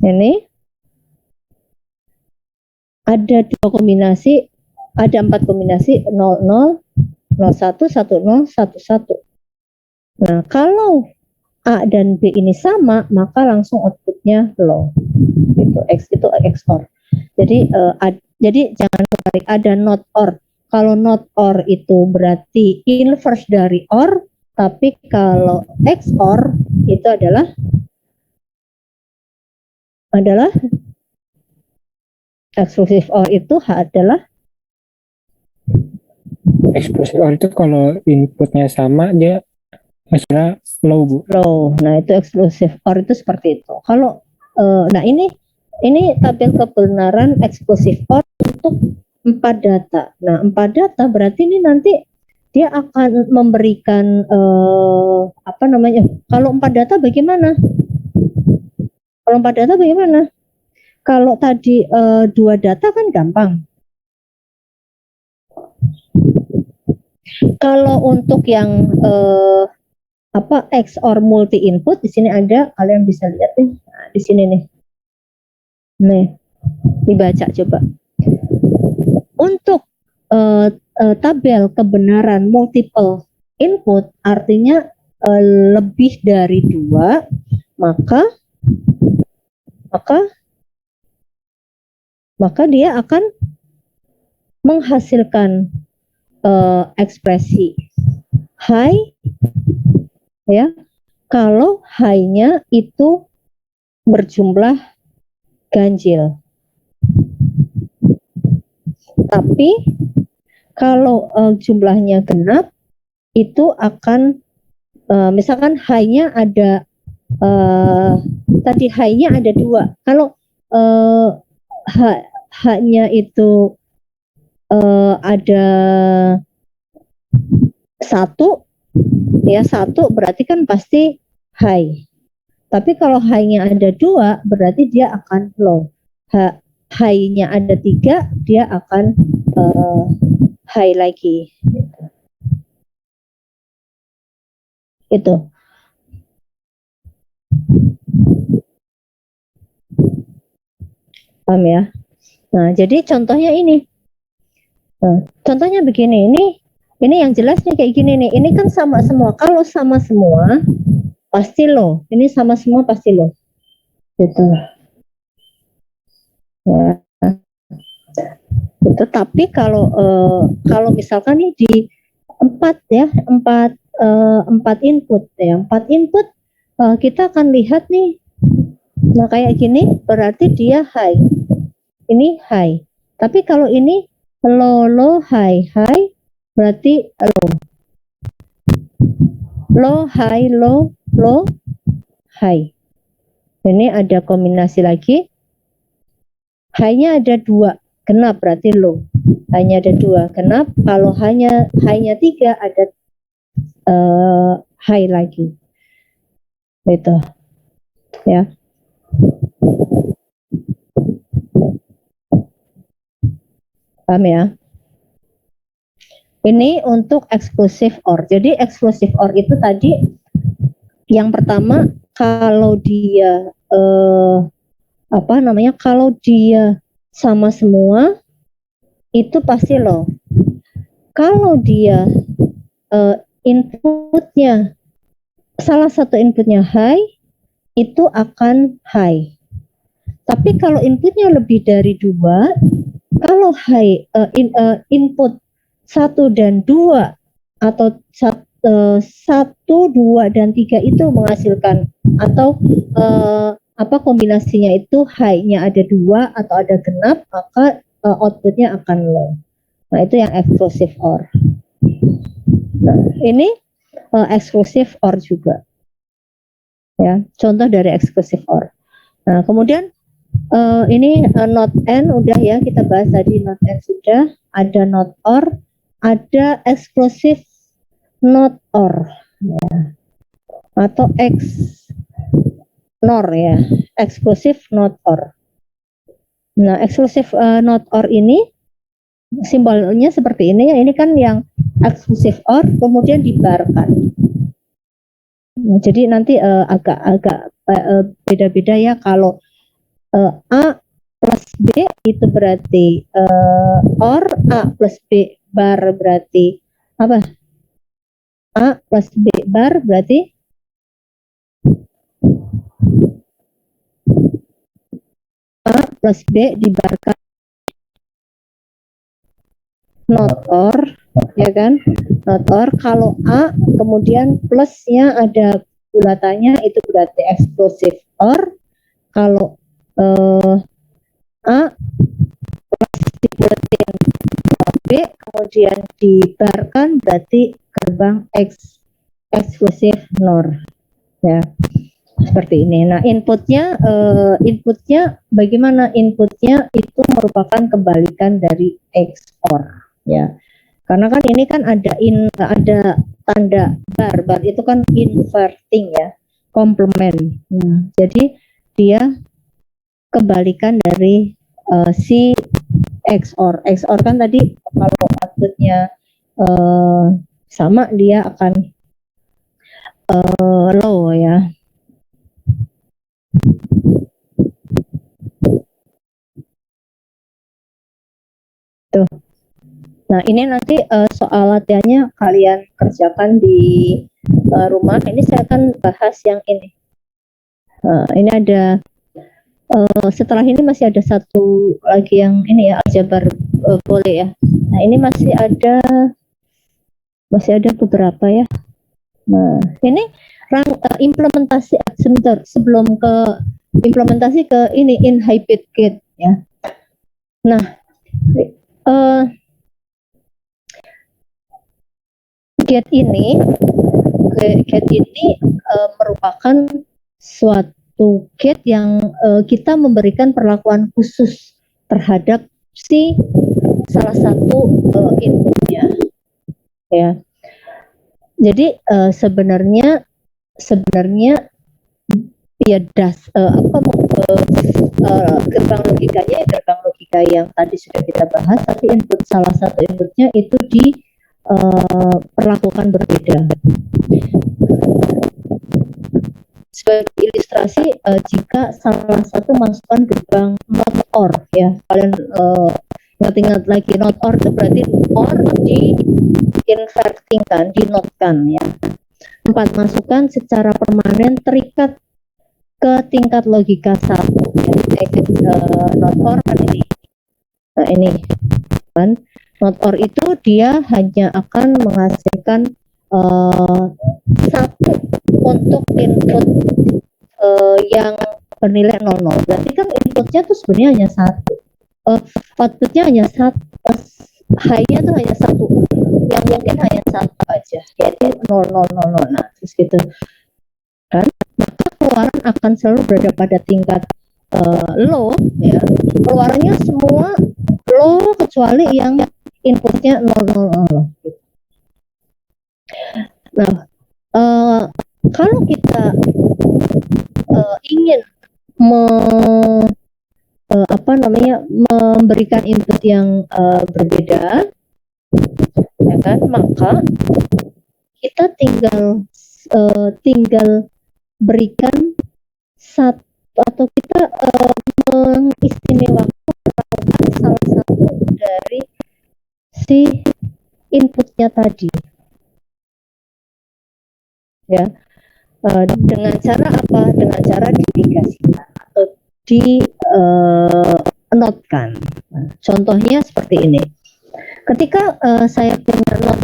Ini ada 4 kombinasi 00, 01, 10, 11. Nah, kalau A dan B ini sama, maka langsung outputnya low. Itu X itu XOR. Jadi jadi jangan kebalik, ada not or. Kalau not or itu berarti inverse dari or, tapi kalau XOR itu adalah exclusive or itu adalah Eksklusif OR itu kalau inputnya sama dia hasilnya low, Bu. low. Nah, itu exclusive or itu seperti itu. Kalau nah ini tabel kebenaran exclusive or untuk 4 data. Nah, 4 data berarti ini nanti dia akan memberikan apa namanya? Kalau 4 data bagaimana? Kalau 4 data bagaimana? Kalau tadi 2 data kan gampang. Kalau untuk yang apa XOR multi input, di sini ada, kalian bisa lihat nih. Nah, di sini nih. Nih, dibaca coba. Untuk tabel kebenaran multiple input artinya lebih dari 2, maka dia akan menghasilkan ekspresi high, ya, kalau high-nya itu berjumlah ganjil. Tapi kalau jumlahnya genap, itu akan misalkan high-nya ada tadi high-nya ada 2. Kalau H-nya itu ada 1, ya 1 berarti kan pasti high. Tapi kalau high-nya ada 2 berarti dia akan low. High-nya ada 3 dia akan high lagi. Itu. Paham ya? Nah, jadi contohnya ini. Nah, contohnya begini, ini yang jelas nih kayak gini nih. Ini kan sama semua. Kalau sama semua pasti low. Ini sama semua pasti low. Gitu. Ya. Itu tapi kalau misalkan nih di 4 ya, 4 input ya. 4 input kita akan lihat nih. Nah, kayak gini berarti dia high. Ini high. Tapi kalau ini low, high, berarti low. Low, high. Ini ada kombinasi lagi. High-nya ada 2, genap berarti low. Hanya ada 2, genap. Kalau high-nya 3 ada high lagi. Itu. Ya. Paham ya? Ini untuk exclusive OR. Jadi exclusive OR itu tadi yang pertama kalau dia kalau dia sama semua itu pasti low. Kalau dia inputnya salah satu inputnya high itu akan high. Tapi kalau inputnya lebih dari 2, kalau high input 1 dan 2 atau 1, 2 dan 3 itu menghasilkan atau kombinasinya itu high-nya ada 2 atau ada genap, maka outputnya akan low. Nah, itu yang exclusive OR. Nah, ini exclusive OR juga. Ya, contoh dari exclusive OR. Nah, kemudian ini not and udah ya, kita bahas tadi not and sudah, ada not or, ada exclusive not or ya. Atau nor ya, exclusive not or. Nah, exclusive not or ini simbolnya seperti ini ya, ini kan yang exclusive or kemudian dibarkan. Jadi nanti agak beda-beda ya. Kalau A plus B itu berarti or, A plus B bar berarti Apa? A plus B bar berarti A plus B dibarkan not or, ya kan? Not or, kalau A kemudian plusnya ada bulatannya itu berarti eksklusif or, kalau A dibulatin B kemudian dibarkan berarti gerbang eksklusif NOR, ya seperti ini. Nah inputnya bagaimana? Inputnya itu merupakan kebalikan dari XOR, ya karena kan ini kan ada tanda bar itu kan inverting, ya komplement. Jadi dia kebalikan dari si XOR kan tadi kalau outputnya sama dia akan low, ya. Tuh. Nah ini nanti soal latihannya kalian kerjakan di rumah. Ini saya akan bahas yang ini. Ini ada setelah ini masih ada satu lagi yang ini ya, aljabar boleh ya. Nah ini masih ada beberapa ya. Nah ini implementasi sebentar sebelum ke implementasi ke ini inhibit gate, ya. Nah gate ini merupakan suatu gate yang kita memberikan perlakuan khusus terhadap si salah satu inputnya, ya. Jadi sebenarnya ya gerbang logika yang tadi sudah kita bahas, tapi salah satu inputnya itu perlakukan berbeda. Sebagai ilustrasi, jika salah satu masukan gerbang not or, ya kalian ingat lagi, not or itu berarti or di inverting kan, dinotkan, ya. 4 masukan secara permanen terikat ke tingkat logika 1, ya. Not or kan ini. Nah ini kan not or itu dia hanya akan menghasilkan satu untuk input yang bernilai 00. Berarti kan inputnya tuh sebenarnya hanya satu, outputnya hanya satu, high-nya tuh hanya satu, yang mungkin hanya satu aja, yaitu 0000. Nah terus gitu kan, maka keluaran akan selalu berada pada tingkat low, ya. Keluarannya semua low kecuali yang inputnya 000. Nah kalau kita ingin memberikan input yang berbeda, ya kan, maka kita tinggal berikan satu, atau kita mengistimewakan salah satu dari si inputnya tadi, ya. Dengan cara apa? Dengan cara dinegasikan atau notkan. Nah, contohnya seperti ini. Ketika saya punya not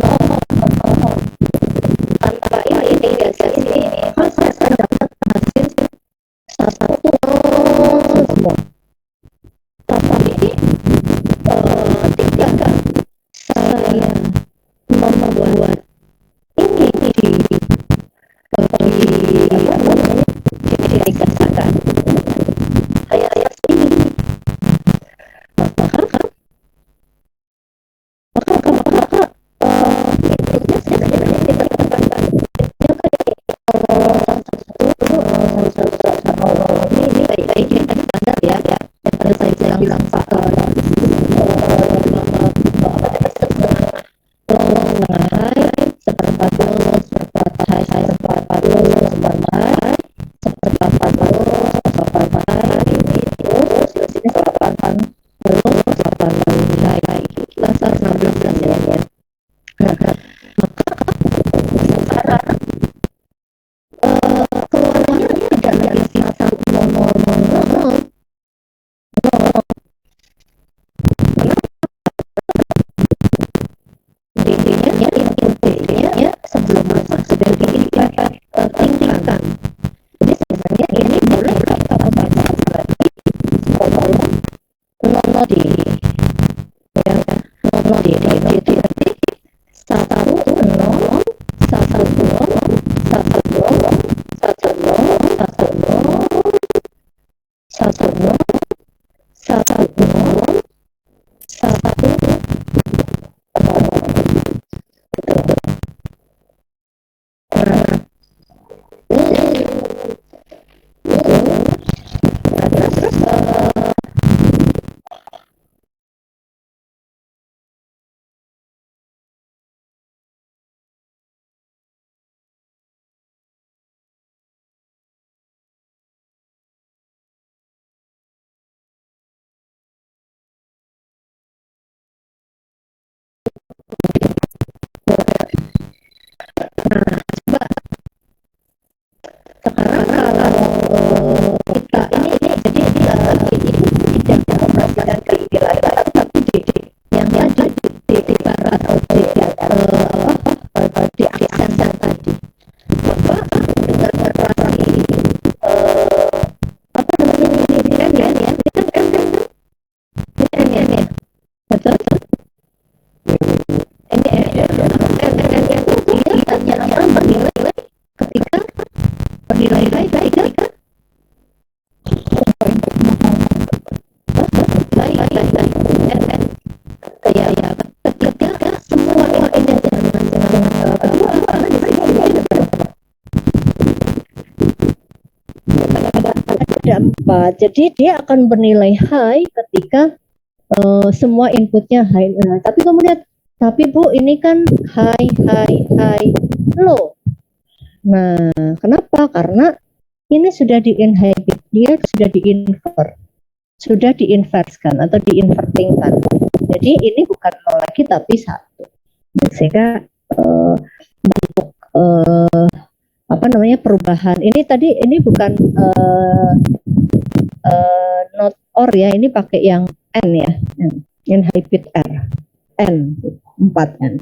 tanpa ini negasiasi ini, maka saya dapat hasil satu semua. Tapi ketika saya membuat ini dikasihkan saya ini, maka inputnya sebenarnya kita tekankan ini baik-baiknya tadi standar, ya yang pada saya bilang seperempat low, seperempat high, seperempat low, seperempat high, seperempat low, seperempat high, itu sini seperempat low, seperempat high, itu pasal 16 ya. Nah, ya, not D itu berarti 1 0 1 0 1 0 1 0 1 0 1 0 sekarang kalau kita ini jadi tidak mengoperasikan ke layar, tapi yang tadi di barat atau di aksen tadi Bapak dengan operasi apa namanya ini kan ya betul ini itu dia ternyata bernilai ketika bernilai baik ya ketika semua ini jangan kedua karena di sini ada 4, jadi dia akan bernilai high ketika semua inputnya high. Nah, tapi kemudian Bu ini kan high low. Nah, kenapa? Karena ini sudah di-inhibit, dia sudah di-invert, sudah diinverskan atau diinvertingkan. Jadi ini bukan 0 lagi tapi 1. Sehingga bentuk apa namanya perubahan ini tadi ini bukan not or ya, ini pakai yang n ya, inhibit r n 4n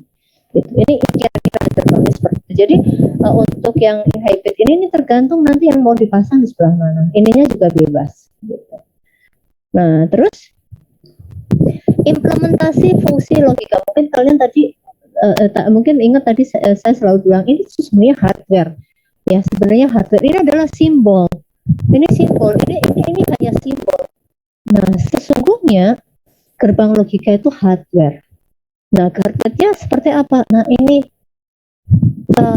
gitu. Ini kira-kira gerbangnya seperti itu. Jadi untuk yang inhibit ini tergantung nanti yang mau dipasang di sebelah mana, ininya juga bebas gitu. Nah terus implementasi fungsi logika, mungkin kalian tadi mungkin ingat tadi saya selalu bilang ini sebenarnya hardware ya, sebenarnya hardware ini adalah simbol, ini simbol, ini hanya simbol. Nah sesungguhnya gerbang logika itu hardware. Nah hardware-nya seperti apa? Nah ini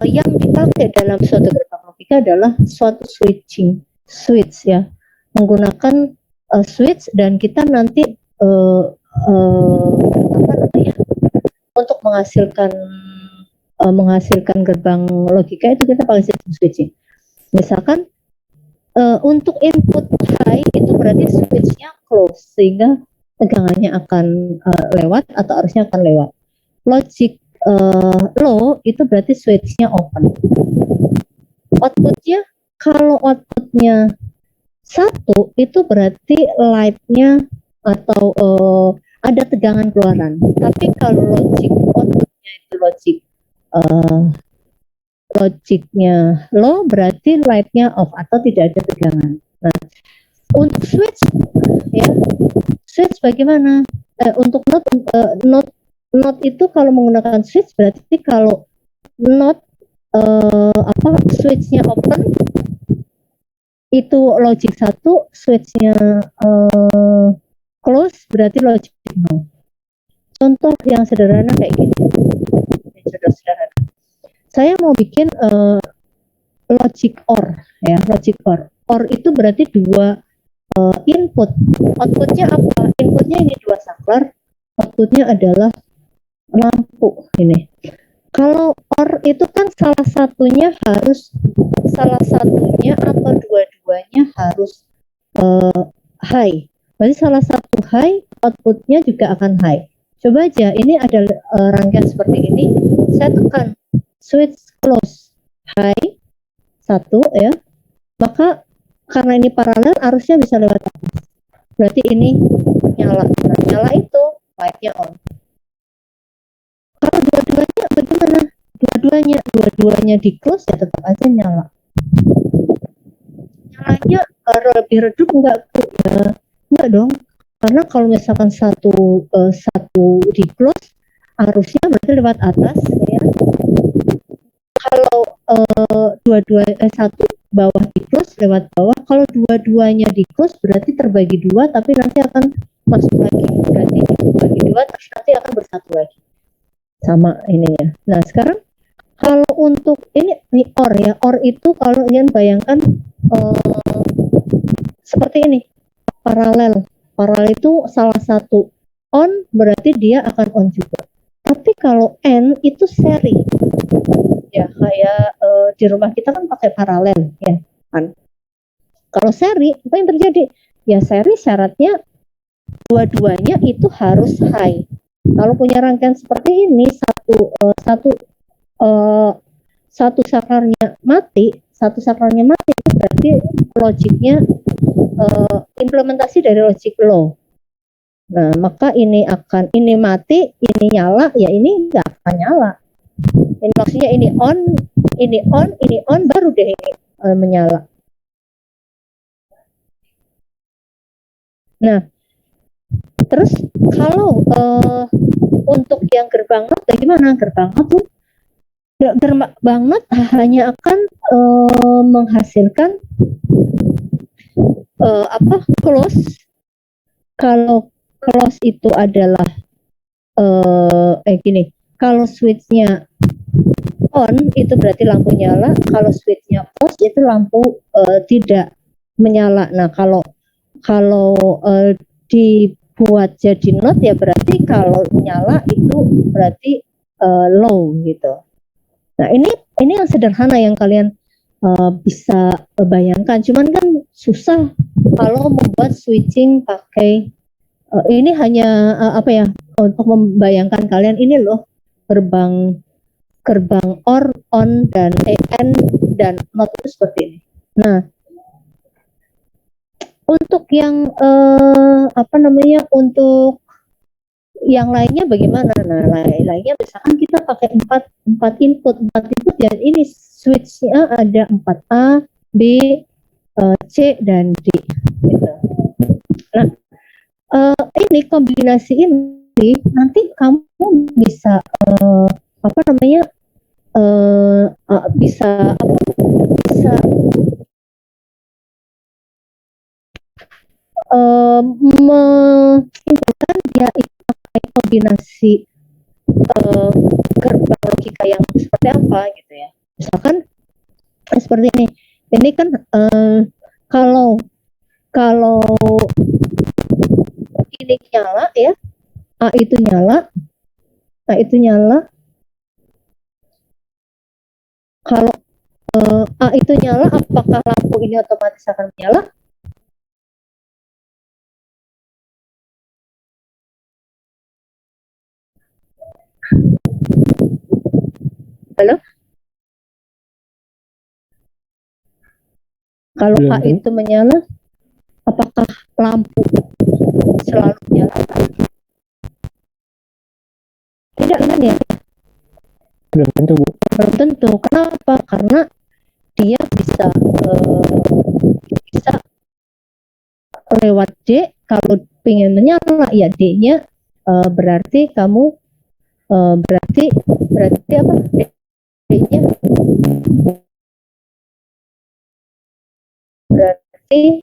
yang dipakai dalam suatu gerbang logika adalah suatu switch ya, menggunakan switch, dan kita nanti apa namanya untuk menghasilkan gerbang logika itu kita pakai sistem switching. Misalkan untuk input high itu berarti switchnya close sehingga tegangannya akan lewat atau arusnya akan lewat. Logic low itu berarti switchnya open. Outputnya, kalau outputnya 1 itu berarti lightnya atau ada tegangan keluaran. Tapi kalau logic outputnya itu logiknya low berarti lightnya off atau tidak ada tegangan. Nah untuk switch ya, switch bagaimana? Untuk not itu kalau menggunakan switch berarti kalau not switchnya open itu logic 1, switchnya close berarti logic 0. Contoh yang sederhana kayak gini, sederhana. Saya mau bikin logic OR ya, logic OR itu berarti 2 input. Outputnya apa? Inputnya ini 2 saklar, outputnya adalah lampu ini. Kalau OR itu kan salah satunya atau dua-duanya harus high. Berarti salah satu high, outputnya juga akan high. Coba aja, ini ada rangkaian seperti ini. Saya tekan switch close high 1 ya, maka karena ini paralel arusnya bisa lewat atas. Berarti ini nyala. Nah, nyala itu lightnya on. Kalau dua-duanya bagaimana? Dua-duanya di close ya tetap aja nyala. Nyalanya kalau lebih redup enggak dong. Karena kalau misalkan satu di close, arusnya berarti lewat atas ya. Kalau satu bawah di close lewat bawah, kalau dua-duanya di close berarti terbagi dua, tapi nanti akan masuk lagi, berarti dibagi dua terus nanti akan bersatu lagi sama ininya. Nah sekarang kalau untuk ini OR ya, OR itu kalau kalian bayangkan seperti ini, paralel itu salah satu on berarti dia akan on juga. Tapi kalau N itu seri ya, kayak di rumah kita kan pakai paralel ya kan. Kalau seri apa yang terjadi? Ya seri syaratnya dua-duanya itu harus high. Kalau punya rangkaian seperti ini satu saklarnya mati itu berarti logiknya implementasi dari logic low. Nah, maka ini mati, ini nyala, ya ini nggak akan nyala. Ini maksudnya ini on, baru deh ini menyala. Nah, terus kalau untuk yang gerbang not, bagaimana? Gerbang not hanya akan menghasilkan close. Kalau close itu adalah gini, kalau switchnya on itu berarti lampu nyala, kalau switchnya close itu lampu tidak menyala. Nah kalau dibuat jadi not ya berarti kalau nyala itu berarti low gitu. Nah ini yang sederhana yang kalian bisa bayangkan, cuman kan susah kalau membuat switching pakai ini hanya untuk membayangkan kalian ini loh gerbang OR, on dan EN dan not itu seperti ini. Nah untuk yang untuk yang lainnya bagaimana? Nah lainnya misalkan kita pakai 4 input dan ini switchnya ada 4A, B, C dan D gitu. Nah ini kombinasi ini nanti kamu bisa bisa menyimpulkan dia pakai kombinasi gerbang logika yang seperti apa gitu ya. Misalkan seperti ini kan kalau ini nyala ya, A itu nyala, kalau A itu nyala, apakah lampu ini otomatis akan menyala? Halo? Kalau A itu menyala, apakah lampu selalu menyala? Tidak kan ya? Belum tentu, Bu. Belum tentu. Kenapa? Karena dia bisa lewat D. Kalau pengen menyala ya D-nya berarti kamu berarti apa? D-nya berarti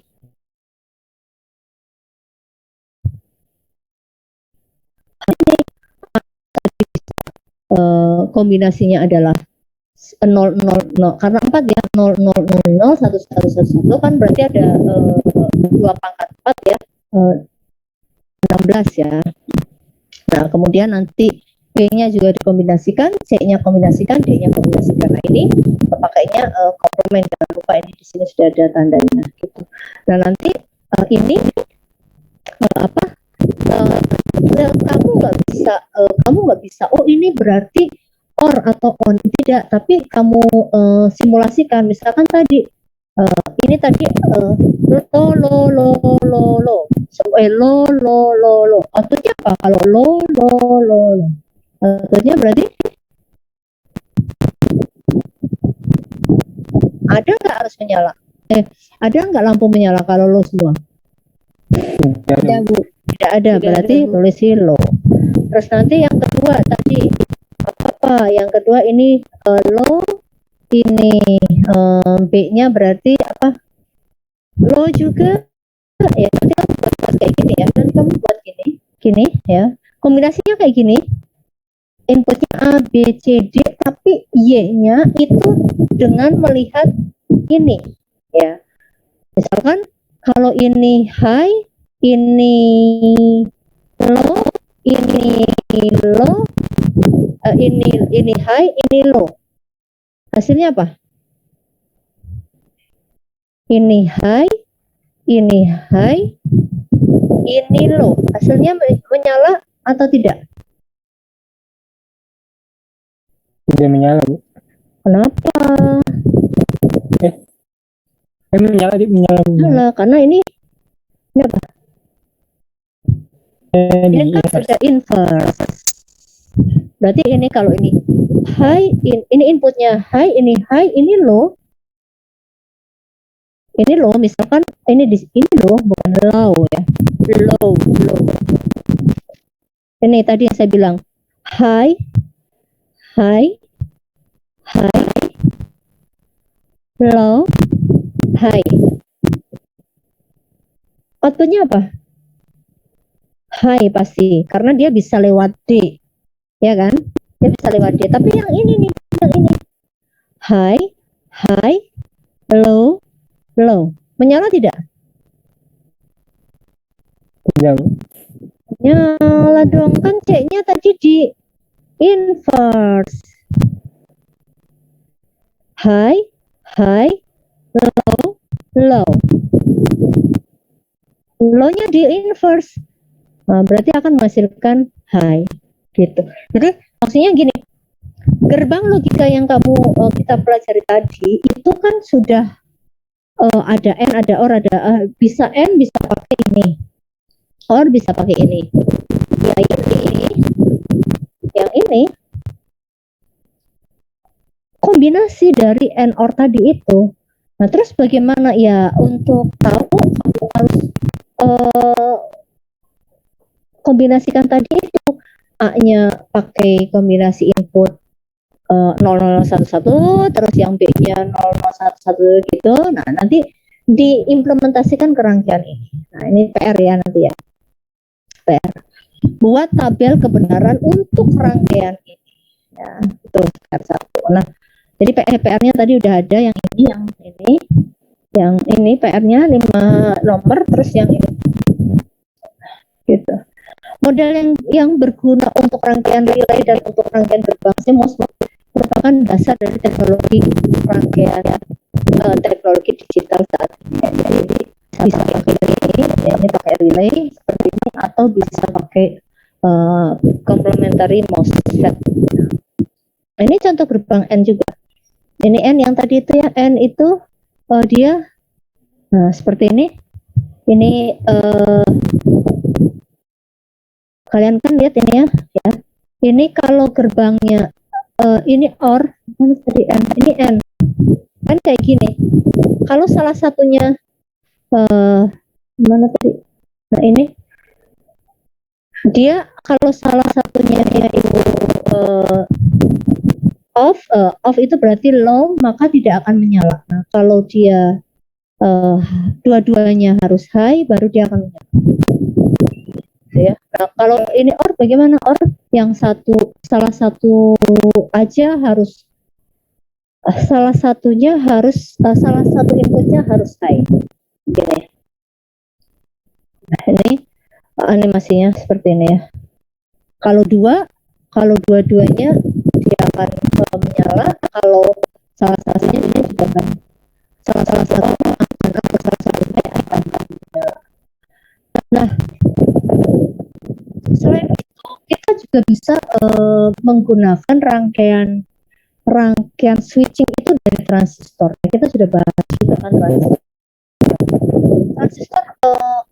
kombinasinya adalah 0, 0, 0, karena 4 ya, 0, 0, 0, 0, 1, 1, 1, 1 kan berarti ada 2 pangkat 4 ya, 16 ya. Nah kemudian nanti B-nya juga dikombinasikan, C-nya kombinasikan, D-nya kombinasikan. Nah ini pakainya komplement, jangan lupa ini di sini sudah ada tandanya gitu. Nah nanti ini kamu nggak bisa oh ini berarti or atau on, tidak, tapi kamu simulasikan. Misalkan tadi ini tadi lo outputnya apa? Kalau lo outputnya berarti ada nggak harus menyala? Ada nggak lampu menyala kalau lo semua? Ada, Bu. Tidak ada, berarti tulis low. Terus nanti yang kedua tadi apa? Yang kedua ini low, ini B-nya berarti apa? Low juga. Ya nanti kamu buat kayak gini ya. Nanti kamu buat gini ya. Kombinasinya kayak gini. Inputnya A, B, C, D, tapi Y-nya itu dengan melihat ini ya. Misalkan kalau ini high, ini low, ini low, ini high, ini low. Hasilnya apa? Ini high, ini high, ini low. Hasilnya menyala atau tidak? Tidak menyala, Bu. Kenapa? Menyala, menyala. Menyala karena ini apa? Ini kan sudah inverse. Berarti ini kalau ini high, ini inputnya high, ini low. Ini low, misalkan ini low, bukan low ya. Low. Ini tadi yang saya bilang high, low, high. Outputnya apa? High pasti, karena dia bisa lewat D, ya kan? Dia bisa lewat D. Tapi yang ini nih, yang ini high, low, menyala tidak? Tidak. Nyala dong, kan C-nya tadi di inverse. High, low. Low-nya di inverse. Nah, berarti akan menghasilkan high gitu. Jadi maksudnya gini, gerbang logika yang kita pelajari tadi itu kan sudah ada N, ada OR, ada bisa N bisa pakai ini, OR bisa pakai ini. Ya yang ini kombinasi dari N, OR tadi itu. Nah terus bagaimana ya untuk tahu kamu harus kombinasikan tadi itu, A-nya pakai kombinasi input 0011, terus yang B-nya 0011 gitu. Nah, nanti diimplementasikan ke rangkaian ini. Nah, ini PR ya nanti ya. PR. Buat tabel kebenaran untuk rangkaian ini. Ya, itu PR 1. Nah, jadi PR-nya tadi udah ada, yang ini PR-nya 5 nomor, terus yang ini. Gitu. Model yang berguna untuk rangkaian relay dan untuk rangkaian gerbang CMOS merupakan dasar dari teknologi rangkaian teknologi digital saat ini. Jadi bisa pakai ini pakai relay seperti ini, atau bisa pakai complementary MOSFET. Ini contoh gerbang N juga. Ini N yang tadi itu ya, N itu dia seperti ini. Ini kalian kan lihat ini ya. Ini kalau gerbangnya ini OR, mana tadi N, ini N. Kan kayak gini. Kalau salah satunya mana tadi? Nah, ini dia kalau salah satunya dia itu off itu berarti low, maka tidak akan menyala. Nah, kalau dia dua-duanya harus high, baru dia akan menyala. Ya. Nah, kalau ini OR bagaimana? OR yang salah satu aja harus salah satu inputnya harus high. Gini. Nah, ini animasinya seperti ini ya. Kalau dua-duanya dia akan menyala. Kalau salah satunya dia juga akan salah satunya akan menyala. Nah, selain itu kita juga bisa menggunakan rangkaian switching itu dari transistor. Kita sudah bahas juga kan transistor.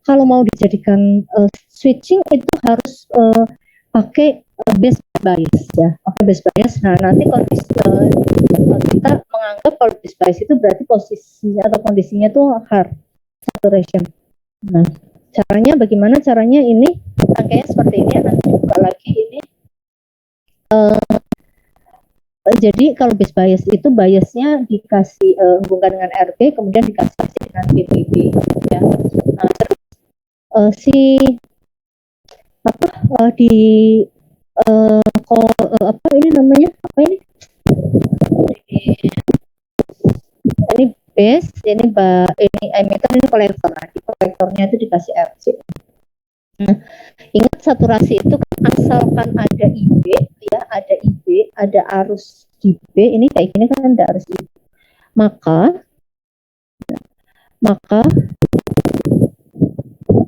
Kalau mau dijadikan switching itu harus pakai base bias ya, pakai base bias. Nah, nanti kita menganggap kalau base bias itu berarti posisinya atau kondisinya itu hard saturation. Nah, Caranya bagaimana? Caranya ini rangkaian seperti ini. Nanti buka lagi ini. Jadi kalau base bias itu biasnya dikasih hubungkan dengan RB, kemudian dikasih dengan VBB ya. Nah, terus si apa di apa ini namanya, apa ini base, ini emitter, ini kolektor. Nah, di kolektornya itu dikasih RC. Nah, ingat saturasi itu kan asalkan ada IB ya, ada IB, ada arus di B, ini kayak gini kan ada arus IB, maka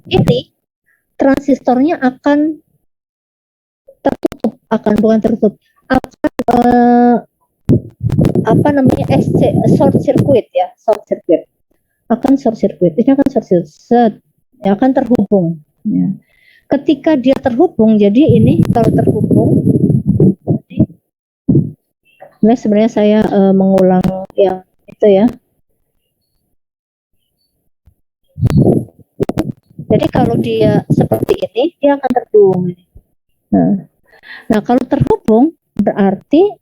ini transistornya akan tertutup, bukan tertutup, akan apa namanya, short circuit ya, akan short circuit, ini akan short circuit, ya, akan terhubung ya. Ketika dia terhubung, jadi ini kalau terhubung, ini sebenarnya saya mengulang yang itu ya. Jadi kalau dia seperti ini, dia akan terhubung. Nah, kalau terhubung berarti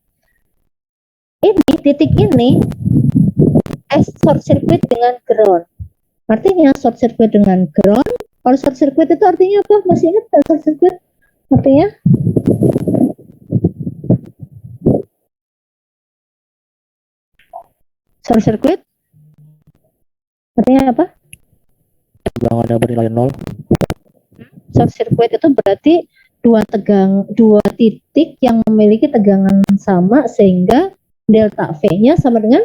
ini titik ini short circuit dengan ground. Artinya short circuit dengan ground. Kalau short circuit itu artinya apa? Masih ingat short circuit artinya? Short circuit artinya apa? Yang ada bernilai 0. Short circuit itu berarti dua titik yang memiliki tegangan sama sehingga delta V-nya sama dengan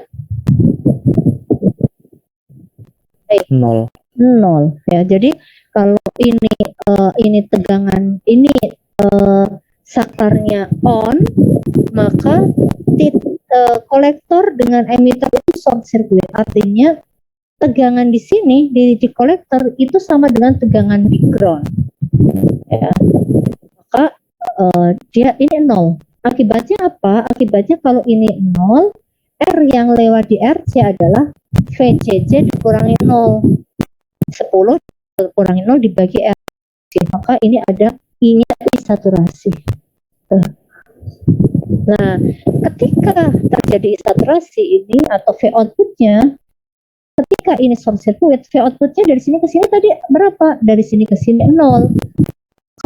0. Ya. Jadi kalau ini tegangan ini sakarnya on, maka kolektor dengan emitter itu short circuit. Artinya tegangan di sini di kolektor itu sama dengan tegangan di ground. Ya. Maka dia ini 0. Akibatnya apa? Akibatnya kalau ini 0, R yang lewat di RC adalah VCC dikurangi 0. 10 dikurangi 0 dibagi RC. Maka ini ada I-nya saturasi. Nah, ketika terjadi saturasi ini atau V outputnya, ketika ini short circuit, V outputnya dari sini ke sini tadi berapa? Dari sini ke sini 0.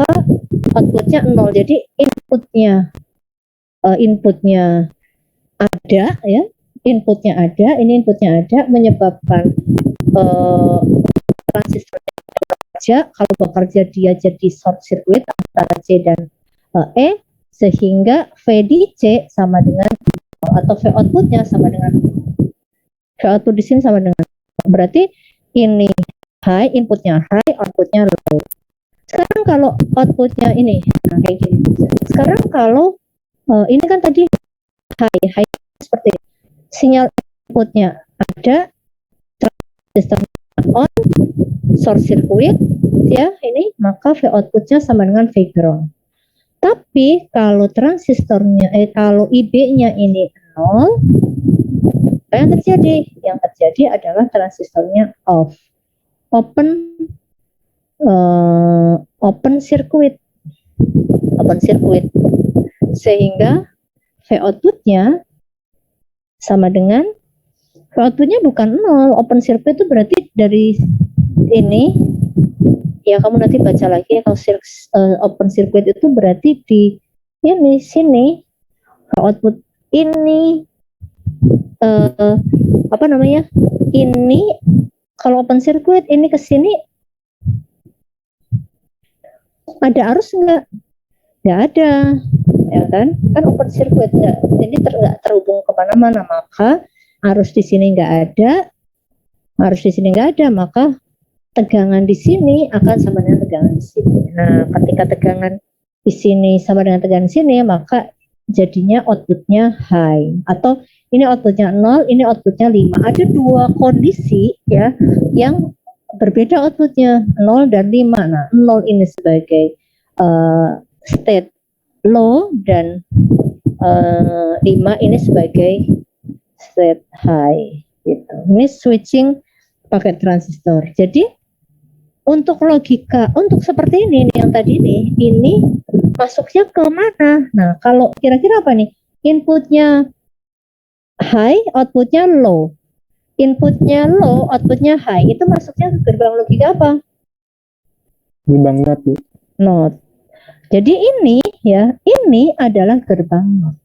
Maka outputnya 0. Jadi inputnya ada ya, inputnya ada, ini inputnya ada, menyebabkan transistor bekerja. Kalau bekerja dia jadi short circuit antara C dan E, sehingga V di C sama dengan, atau V outputnya sama dengan, V output di sini sama dengan, berarti ini high, inputnya high, outputnya low. Sekarang kalau outputnya ini, nah kayak gini. Sekarang kalau ini kan tadi high seperti ini. Sinyal inputnya ada, transistor on, short circuit ya ini, maka V outputnya sama dengan V ground. Tapi kalau transistornya kalau IB-nya ini 0, apa yang terjadi? Yang terjadi adalah transistornya off, open circuit, sehingga V outputnya sama dengan, V outputnya bukan 0, open circuit itu berarti dari ini ya, kamu nanti baca lagi ya, kalau open circuit itu berarti di ini sini output ini apa namanya, ini kalau open circuit ini ke sini ada arus enggak ada ya kan open circuit ya, jadi nggak terhubung kemana-mana, maka arus di sini nggak ada, maka tegangan di sini akan sama dengan tegangan di sini. Nah, ketika tegangan di sini sama dengan tegangan di sini, maka jadinya outputnya high. Atau ini outputnya 0, ini outputnya 5. Ada dua kondisi ya yang berbeda outputnya, 0 dan 5. Nah, 0 ini sebagai state low dan 5 ini sebagai state high gitu. Ini switching pakai transistor. Jadi untuk logika, untuk seperti ini nih, yang tadi nih, ini masuknya ke mana? Nah, kalau kira-kira apa nih? Inputnya high, outputnya low. Inputnya low, outputnya high. Itu masuknya ke gerbang logika apa? Gerbang not, Bu. Not. Jadi ini ya, ini adalah gerbang not.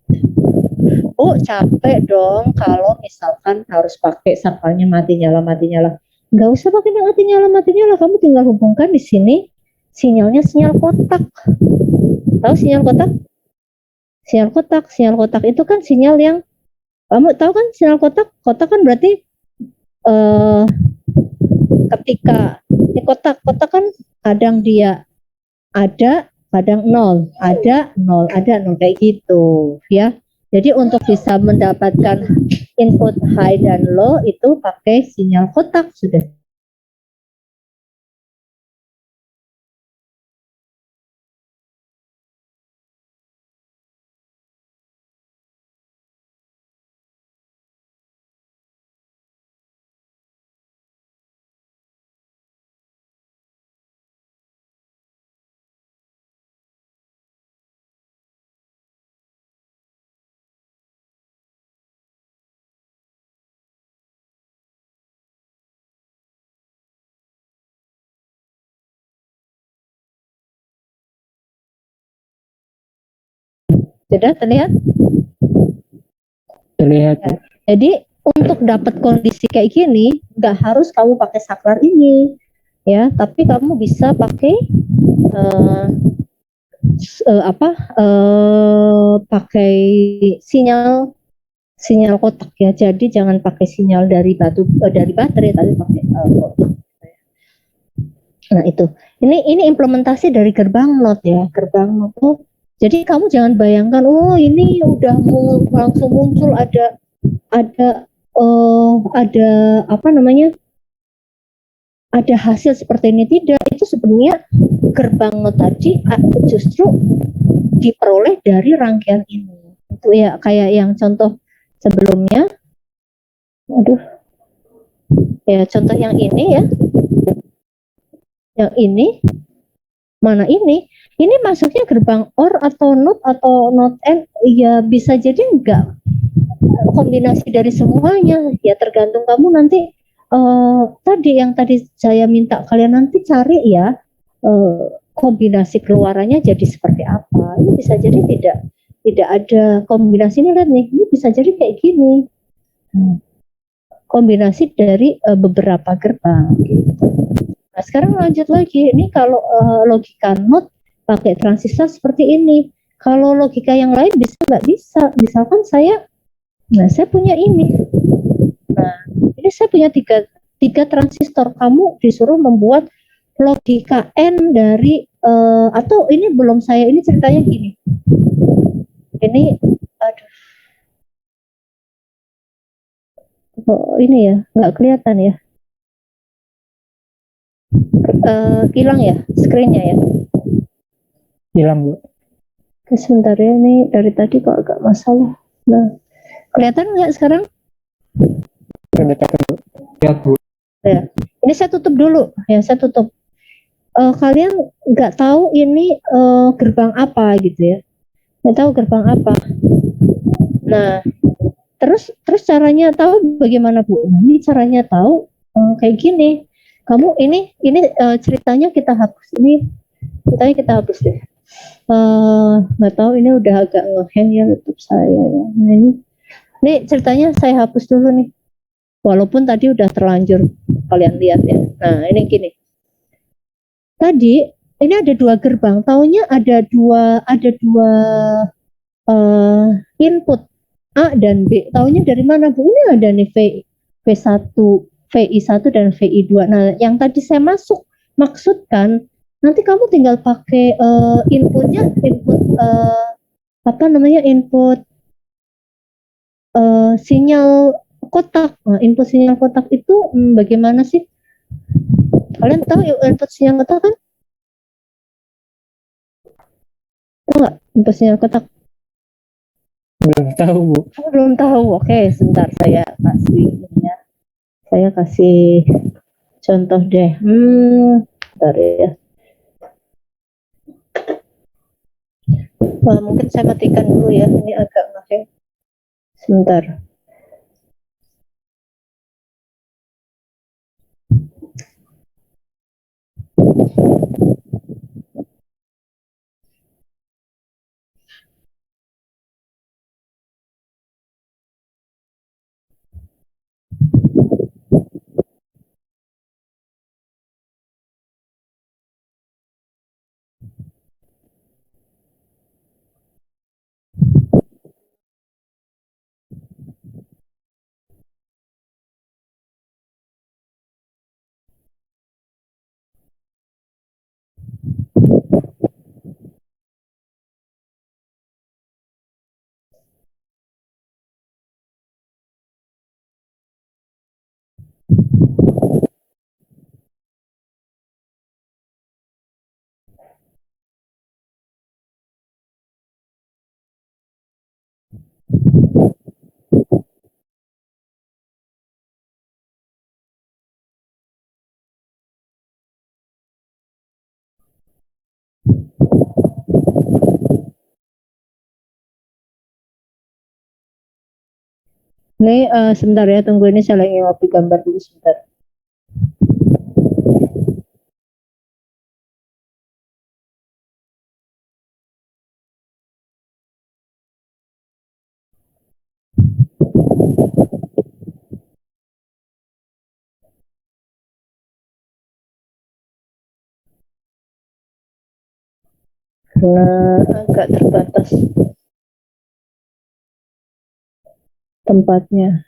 Oh, capek dong kalau misalkan harus pakai sakalnya mati nyala mati nyala. Nggak usah pakai mati nyala. Kamu tinggal hubungkan di sini sinyalnya sinyal kotak. Tahu sinyal kotak? Sinyal kotak itu kan sinyal yang kamu tahu kan sinyal kotak? Kotak kan berarti eh, ketika ini kotak kan kadang dia ada, kadang nol, ada nol kayak gitu ya. Jadi untuk bisa mendapatkan input high dan low itu pakai sinyal kotak sudah. Sudah terlihat? Terlihat, Ya. Bu. Jadi untuk dapat kondisi kayak gini nggak harus kamu pakai saklar ini ya, tapi kamu bisa pakai eh, pakai sinyal sinyal kotak ya. Jadi jangan pakai sinyal dari dari baterai, tapi pakai kotak. Nah itu, ini implementasi dari gerbang not ya, gerbang not. Oh, jadi kamu jangan bayangkan, oh ini udah langsung muncul ada apa namanya, ada hasil seperti ini. Tidak, itu sebenarnya gerbang not tadi justru diperoleh dari rangkaian ini. Itu ya kayak yang contoh sebelumnya. Aduh, ya contoh yang ini ya, yang ini mana ini masuknya gerbang OR atau not AND ya, bisa jadi enggak kombinasi dari semuanya ya, tergantung kamu nanti tadi saya minta kalian nanti cari ya kombinasi keluarannya jadi seperti apa. Ini bisa jadi tidak ada kombinasi. Ini lihat nih, ini bisa jadi kayak gini, kombinasi dari beberapa gerbang gitu. Nah, sekarang lanjut lagi. Ini kalau logika not pakai transistor seperti ini. Kalau logika yang lain bisa nggak bisa? Misalkan saya punya ini. Nah, ini saya punya tiga transistor. Kamu disuruh membuat logika N dari atau ini belum saya, ini ceritanya gini. Ini aduh. Oh, ini ya, nggak kelihatan ya. Hilang ya screen-nya ya. Hilang, Bu. Sebentar ya, ini dari tadi kok agak masalah. Nah, kelihatan nggak sekarang? Kelihatan, Bu. Ya, Bu. Ya, ini saya tutup dulu. Ya, saya tutup. Kalian nggak tahu ini gerbang apa gitu ya? Nggak tahu gerbang apa. Nah, terus caranya tahu bagaimana, Bu? Nah, ini caranya tahu kayak gini. Kamu ini ceritanya kita hapus. Ini ceritanya kita hapus deh. Nggak tahu, ini udah agak ngehang ya laptop saya ya. Nah, ini ceritanya saya hapus dulu nih, walaupun tadi udah terlanjur kalian lihat ya. Nah, ini gini, tadi ini ada dua gerbang, taunya ada dua input A dan B. Taunya dari mana, Bu? Ini ada nih V1, VI1 dan VI2. Nah, yang tadi saya maksudkan nanti kamu tinggal pakai inputnya, input sinyal kotak. Nah, input sinyal kotak itu bagaimana sih? Kalian tahu input sinyal kotak kan? Tahu nggak input sinyal kotak? Belum tahu, Bu. Belum tahu. Oke, sebentar saya kasih ini ya. Saya kasih contoh deh. Bentar ya. Mungkin saya matikan dulu ya, ini agak ngeheng. Sebentar. Ini sebentar ya, tunggu ini saya lagi ngopi gambar dulu sebentar. Karena agak terbatas tempatnya.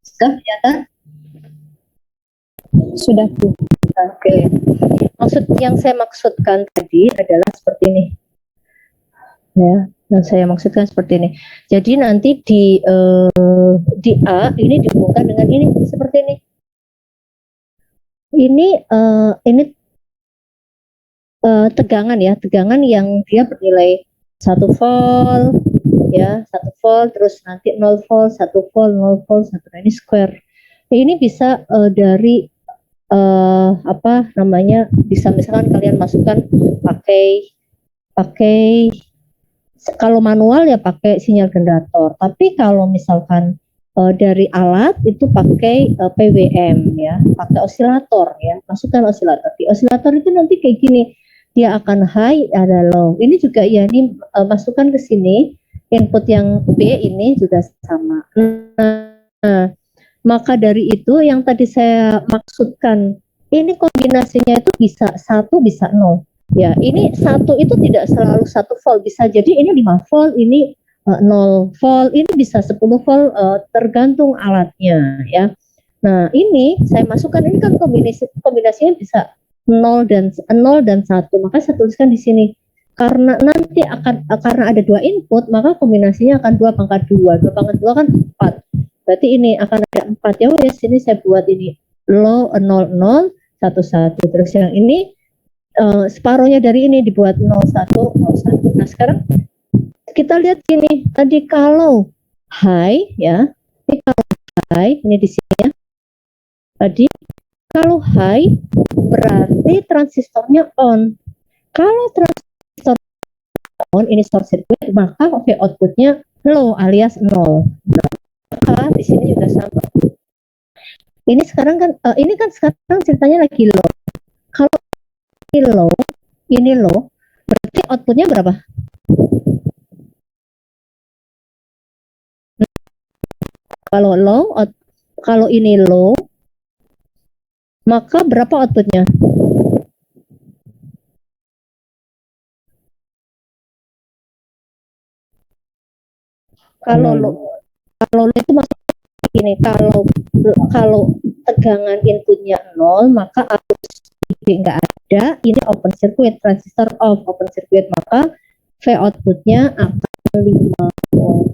Sudah kelihatan? Sudah Bu. Oke. Yang saya maksudkan tadi adalah seperti ini. Ya, yang saya maksudkan seperti ini. Jadi nanti di A ini dihubungkan dengan ini seperti ini. Ini tegangan ya, tegangan yang dia bernilai 1 volt ya, 1 volt, terus nanti 0 volt, 1 volt, 0 volt, 1, ini square. Ini bisa dari apa namanya, bisa misalkan kalian masukkan pakai kalau manual ya pakai sinyal generator, tapi kalau misalkan dari alat itu pakai PWM ya, pakai osilator ya, masukkan osilator. Di osilator itu nanti kayak gini, dia akan high, ada low. Ini juga ya, ini masukkan ke sini, input yang B ini juga sama. Nah, maka dari itu yang tadi saya maksudkan, ini kombinasinya itu bisa 1 bisa 0. Ya, ini 1 itu tidak selalu 1 volt, bisa jadi ini 5 volt, ini 0 volt, ini bisa 10 volt, tergantung alatnya ya. Nah, ini saya masukkan, ini kan kombinasinya bisa 0 dan 1, maka saya tuliskan di sini. Karena nanti karena ada 2 input, maka kombinasinya akan 2 pangkat 2. 2 pangkat 2 kan 4. Berarti ini akan ada 4 ya. Wes, sini saya buat ini low 0 0 1 1. Terus yang ini separuhnya dari ini dibuat 0 1 0 1. Nah, sekarang kita lihat gini. Tadi kalau high ya. Ini kalau high, ini di sini ya. Tadi kalau high berarti transistornya on. Kalau transistor on, ini short circuit, maka outputnya low alias 0. Maka di sini juga sama. Ini sekarang kan ini kan sekarang ceritanya lagi low. Kalau ini low, berarti outputnya berapa? Kalau low, kalau ini low, maka berapa outputnya? Kalau low itu maksudnya gini, kalau tegangan inputnya 0, maka arus nggak ada, ini open circuit, transistor off, open circuit, maka V outputnya akan 5 volt.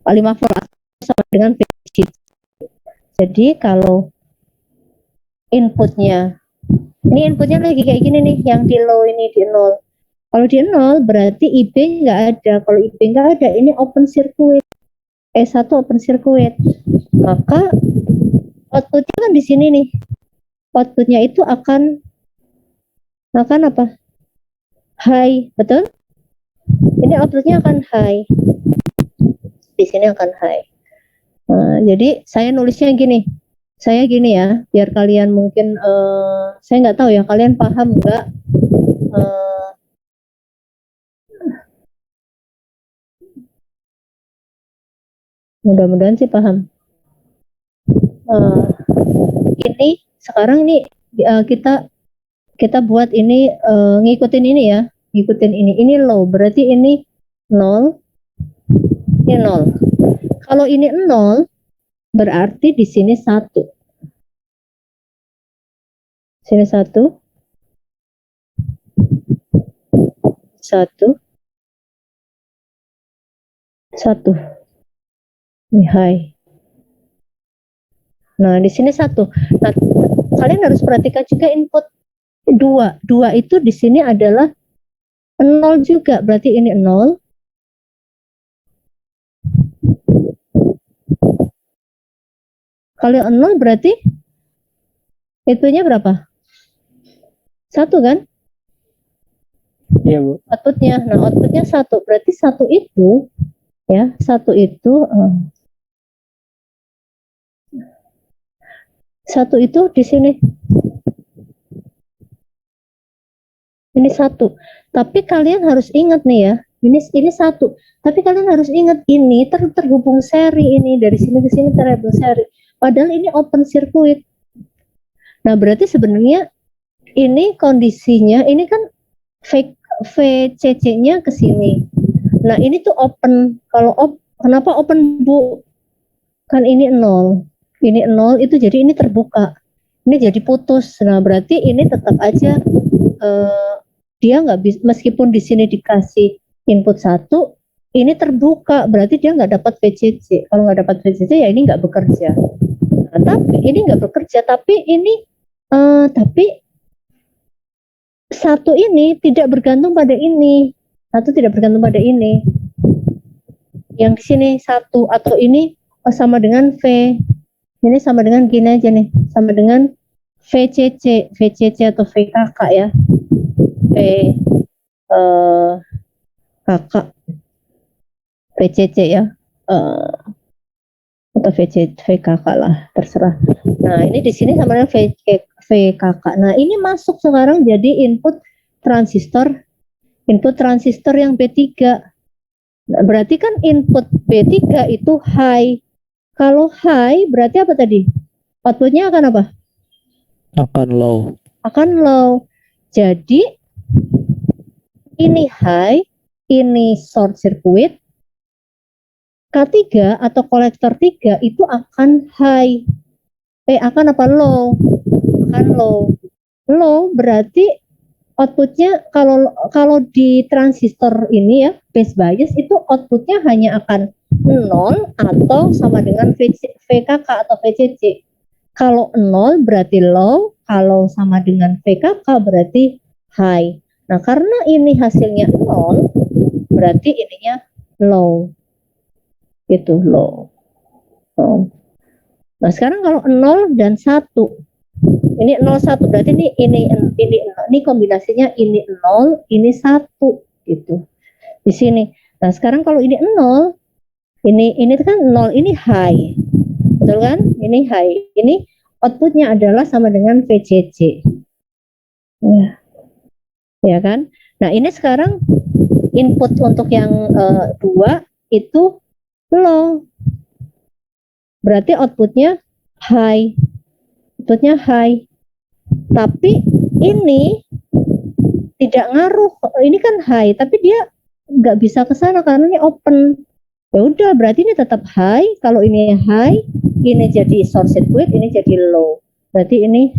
5 volt sama dengan V. Jadi kalau inputnya, ini inputnya lagi kayak gini nih, yang di low ini di 0. Kalau dia 0 berarti IB nggak ada. Kalau IB nggak ada, ini open circuit. E1 open circuit. Maka outputnya kan di sini nih. Outputnya itu akan apa? High, betul? Ini outputnya akan high. Di sini akan high. Nah, jadi saya nulisnya gini. Saya gini ya, biar kalian mungkin saya nggak tahu ya, kalian paham nggak? Mudah-mudahan sih paham. Ini sekarang nih kita buat ini ngikutin ini ya, ngikutin ini. Ini low, berarti ini 0, ini 0. Kalau ini 0, berarti di sini 1. Sini 1. 1. 1. Ini high. Nah, di sini 1. Nah, kalian harus perhatikan juga input 2. 2 itu di sini adalah 0 juga, berarti ini 0. Kalau 0 berarti itunya berapa? 1 kan? Iya, Bu. Outputnya. Nah, outputnya 1. Berarti 1 itu ya, 1 itu 1 itu di sini. Ini 1. Tapi kalian harus ingat nih ya, ini 1. Tapi kalian harus ingat ini terhubung seri, ini dari sini ke sini terhubung seri. Padahal ini open circuit. Nah, berarti sebenarnya ini kondisinya, ini kan VCC-nya ke sini. Nah, ini tuh open. Kalau kenapa open, Bu? Kan ini 0. Ini 0 itu jadi ini terbuka. Ini jadi putus. Nah, berarti ini tetap aja dia nggak bisa, meskipun di sini dikasih input 1, ini terbuka, berarti dia nggak dapat VCC. Kalau nggak dapat VCC ya ini nggak bekerja. Nah, tapi ini nggak bekerja, tapi ini tapi 1 ini tidak bergantung pada ini. 1 tidak bergantung pada ini. Yang di sini 1 atau ini sama dengan V. Ini sama dengan gini aja nih, sama dengan VCC atau VKK ya. kakak VCC ya, atau VKK lah, terserah. Nah, ini di sini sama dengan VKK. Nah, ini masuk sekarang jadi input transistor yang B3. Nah, berarti kan input B3 itu high. Kalau high berarti apa tadi? Outputnya akan apa? Akan low. Akan low. Jadi ini high, ini short circuit. K3 atau kolektor 3 itu akan high. Akan apa? Low. Akan low. Low berarti outputnya kalau di transistor ini ya, base bias itu outputnya hanya akan 0 atau sama dengan VKK atau VCC. Kalau 0 berarti low, kalau sama dengan VKK berarti high. Nah, karena ini hasilnya 0, berarti ininya low. Itu low. Nah, sekarang kalau 0 dan 1, ini 0 1 berarti ini kombinasinya ini 0, ini 1 gitu. Di sini. Nah, sekarang kalau ini 0, ini kan 0, ini high. Betul kan? Ini high. Ini outputnya adalah sama dengan VCC. Ya. Ya kan? Nah, ini sekarang input untuk yang 2 itu low. Berarti outputnya high. Outputnya high. Tapi ini tidak ngaruh. Ini kan high, tapi dia nggak bisa ke sana karena ini open. Ya udah, berarti ini tetap high. Kalau ini high, ini jadi short circuit, ini jadi low. Berarti ini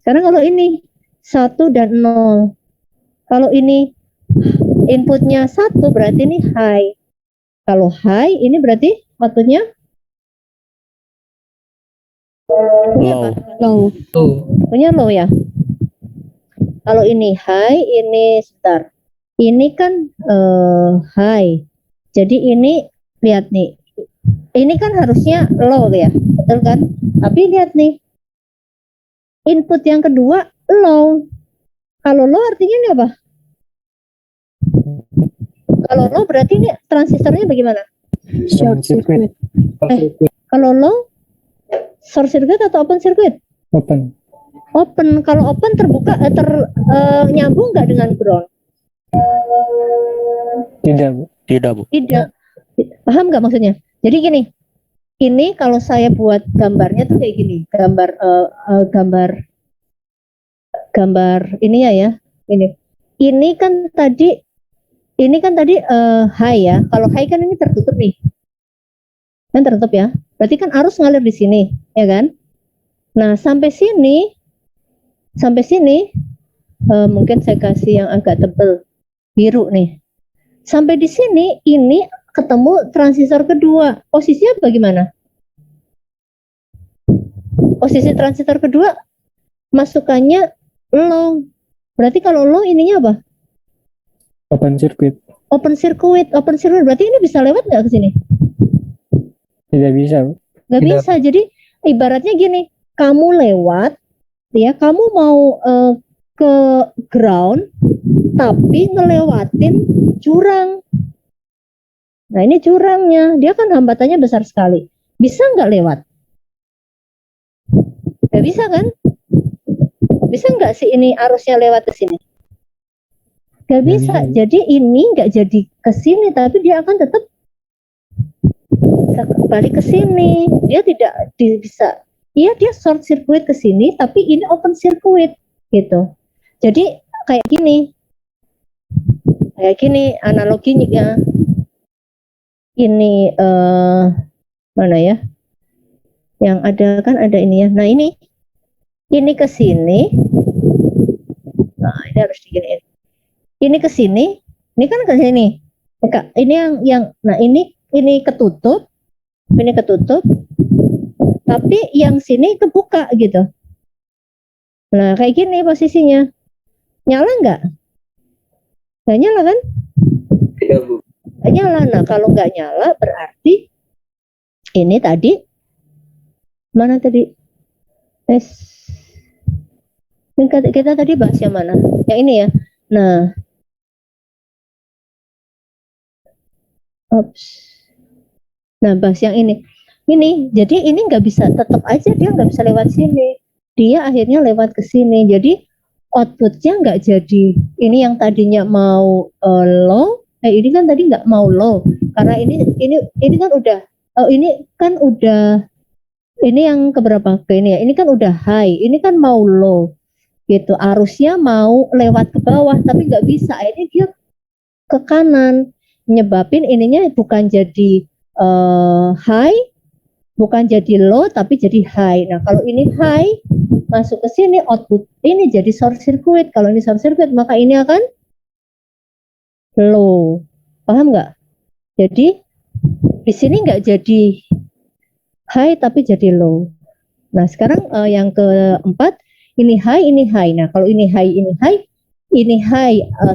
sekarang kalau ini 1 dan 0. Kalau ini inputnya 1 berarti ini high. Kalau high ini berarti outputnya Low. low. Outputnya low ya. Kalau ini high, ini sebentar. Ini kan high. Jadi ini lihat nih. Ini kan harusnya low ya, betul kan? Tapi lihat nih. Input yang kedua low. Kalau low artinya ini apa? Kalau low berarti ini transistornya bagaimana? Short circuit. Kalau low, short circuit atau open circuit? Open. Open. Kalau open terbuka, nyambung nggak dengan ground? Tidak, Bu. Tidak, Bu. Tidak. Paham nggak maksudnya? Jadi gini, ini kalau saya buat gambarnya tuh kayak gini, gambar ini ya, ini kan tadi high ya. Kalau high kan ini tertutup nih, kan tertutup ya. Berarti kan arus ngalir di sini, ya kan? Nah sampai sini mungkin saya kasih yang agak tebel, biru nih. Sampai di sini ini ketemu transistor kedua. Posisinya bagaimana? Posisi transistor kedua masukannya low. Berarti kalau low ininya apa? Open circuit. Open circuit. Berarti ini bisa lewat nggak ke sini? Tidak bisa, Bu. Nggak Tidak. bisa. Jadi ibaratnya gini, kamu lewat, ya kamu mau ke ground, tapi ngelewatin jurang. Nah ini jurangnya, dia kan hambatannya besar sekali. Bisa nggak lewat? Nggak bisa kan? Bisa nggak sih ini arusnya lewat ke sini? Nggak bisa. Jadi ini nggak jadi ke sini, tapi dia akan tetap balik ke sini. Dia tidak bisa. Iya dia short circuit ke sini, tapi ini open circuit gitu. Jadi kayak gini analoginya. Ini mana ya? Yang ada kan ada ini ya. Nah ini ke sini. Nah ini harus diginiin. Ini ke sini. Ini kan ke sini. Ini yang nah ini ketutup. Ini ketutup. Tapi yang sini kebuka gitu. Nah kayak gini posisinya. Nyala nggak? Nggak nyala kan? Tidak, Bu. Nggak nyala. Nah kalau nggak nyala berarti ini tadi mana tadi? Kita tadi bahas yang mana? Yang ini ya. Nah, bahas yang ini. Jadi ini nggak bisa, tetap aja dia nggak bisa lewat sini. Dia akhirnya lewat ke sini. Jadi outputnya nggak jadi. Ini yang tadinya mau low, ini kan tadi nggak mau low karena ini kan udah ini yang keberapa ke ini ya? Ini kan udah high, ini kan mau low gitu. Arusnya mau lewat ke bawah tapi nggak bisa. Ini dia ke kanan, nyebabin ininya bukan jadi high, bukan jadi low tapi jadi high. Nah kalau ini high masuk ke sini, output ini jadi short circuit. Kalau ini short circuit maka ini akan low. Paham nggak? Jadi di sini nggak jadi high tapi jadi low. Nah sekarang yang keempat, ini high. Nah kalau ini high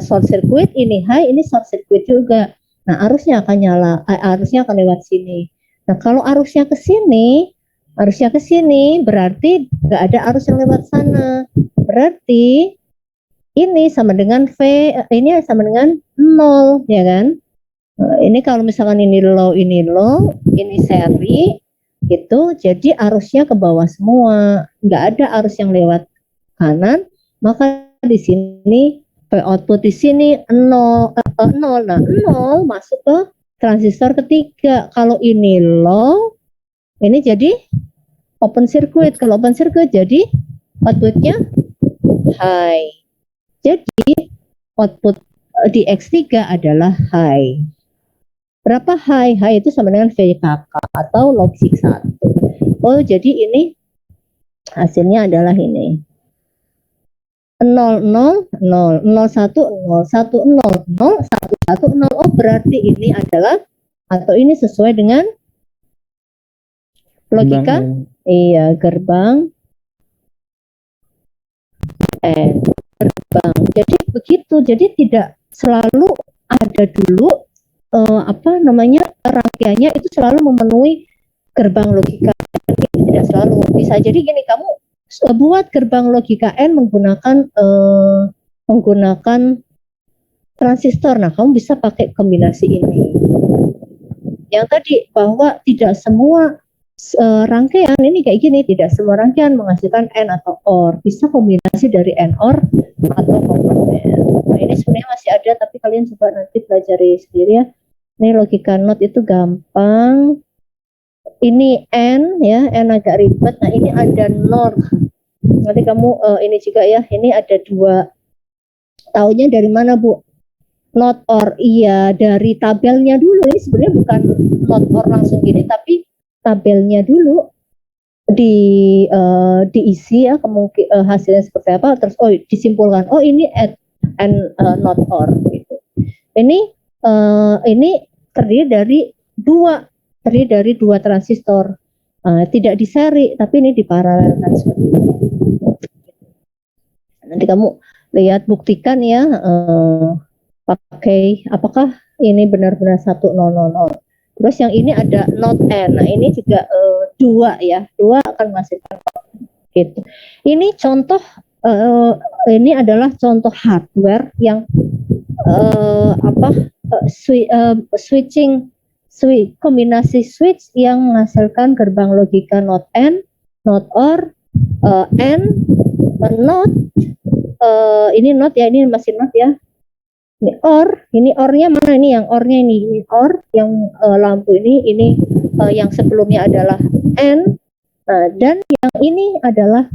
short circuit, ini high, ini short circuit juga. Nah arusnya akan nyala, arusnya akan lewat sini. Nah kalau arusnya ke sini berarti nggak ada arus yang lewat sana. Berarti ini sama dengan ini sama dengan 0, ya kan? Nah, ini kalau misalkan ini low, ini seri, gitu. Jadi arusnya ke bawah semua, nggak ada arus yang lewat kanan. Maka di sini output di sini 0. Nah 0 masuk ke transistor ketiga. Kalau ini low, ini jadi open circuit. Kalau open circuit jadi outputnya high. Jadi output di X3 adalah high. Berapa high? High itu sama dengan VKK atau logistik 1. Oh, jadi ini hasilnya adalah ini. 0, 0, 0, 0, 1, 0, 1, 0, 0, 1, 1, 0. Oh, berarti ini adalah atau ini sesuai dengan logika? Gerbang. Iya, gerbang. gerbang. Jadi begitu. Jadi tidak selalu ada dulu rangkaiannya itu selalu memenuhi gerbang logika. Tidak selalu. Bisa jadi gini, kamu buat gerbang logika N menggunakan transistor. Nah, kamu bisa pakai kombinasi ini. Yang tadi bahwa tidak semua rangkaian ini kayak gini, tidak semua rangkaian menghasilkan AND atau OR, bisa kombinasi dari AND OR atau komplement. Nah, ini sebenarnya masih ada, tapi kalian coba nanti pelajari sendiri ya. Ini logika NOT itu gampang. Ini N ya, N agak ribet. Nah, ini ada NOR. Nanti kamu ini juga ya, ini ada dua. Taunya dari mana, Bu? Not or, iya dari tabelnya dulu. Ini sebenarnya bukan not or langsung gini, tapi tabelnya dulu diisi ya, hasilnya seperti apa, terus disimpulkan ini add and not or gitu. Ini terdiri dari dua transistor, tidak di seri tapi ini diparalelkan seperti itu. Nanti kamu lihat, buktikan ya, pakai apakah ini benar-benar 1000. Terus yang ini ada not N. Nah, ini juga dua ya, dua akan menghasilkan gitu. Ini contoh, ini adalah contoh hardware yang kombinasi switch yang menghasilkan gerbang logika not N, not OR, N, not, ini not ya, ini masih not ya. Ini OR, ini OR-nya mana, ini yang OR-nya ini OR, yang lampu ini yang sebelumnya adalah N, dan yang ini adalah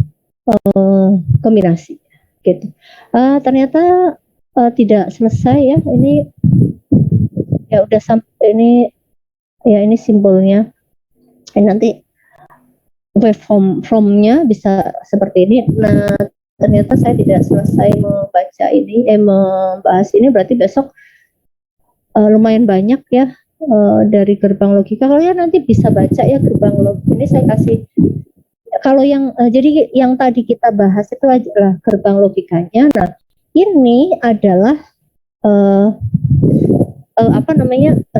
kombinasi gitu. Ternyata tidak selesai ya, ini ya udah sampai ini ya, ini simbolnya. Ini nanti waveform-nya bisa seperti ini. Nah, ternyata saya tidak selesai membaca ini, membahas ini, berarti besok lumayan banyak ya dari gerbang logika. Kalian nanti bisa baca ya gerbang logika. Ini saya kasih, kalau yang jadi yang tadi kita bahas itu adalah gerbang logikanya. Nah, ini adalah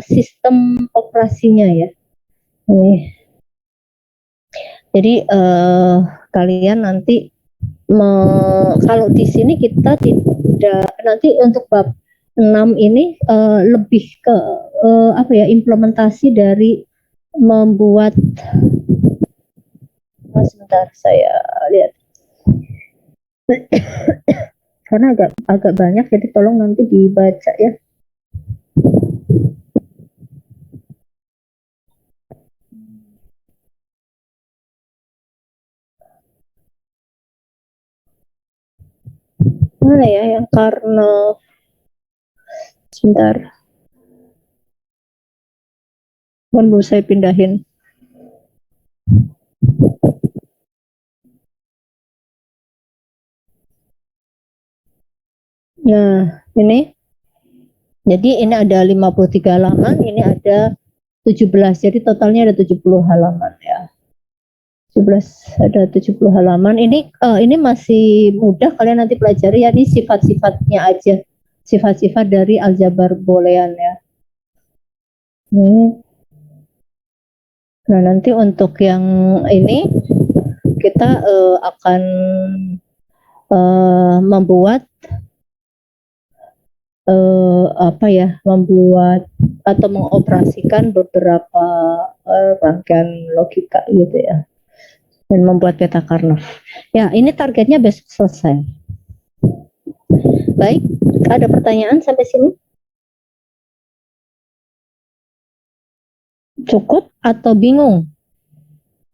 sistem operasinya ya. Jadi kalian nanti kalau di sini kita tidak, nanti untuk bab 6 ini lebih ke implementasi dari membuat, sebentar saya lihat karena agak banyak, jadi tolong nanti dibaca ya. Mana ya yang Karnov, sebentar, baru saya pindahin. Nah, ini jadi ini ada 53 halaman, ini ada 17, jadi totalnya ada 70 halaman ya. 17, ada 70 halaman. Ini masih mudah, kalian nanti pelajari ya, ini sifat-sifatnya aja. Sifat-sifat dari aljabar boolean ya. Nah, nanti untuk yang ini kita akan membuat membuat atau mengoperasikan beberapa rangkaian logika gitu ya, dan membuat peta Karnov. Ya, ini targetnya besok selesai. Baik, ada pertanyaan sampai sini? Cukup atau bingung?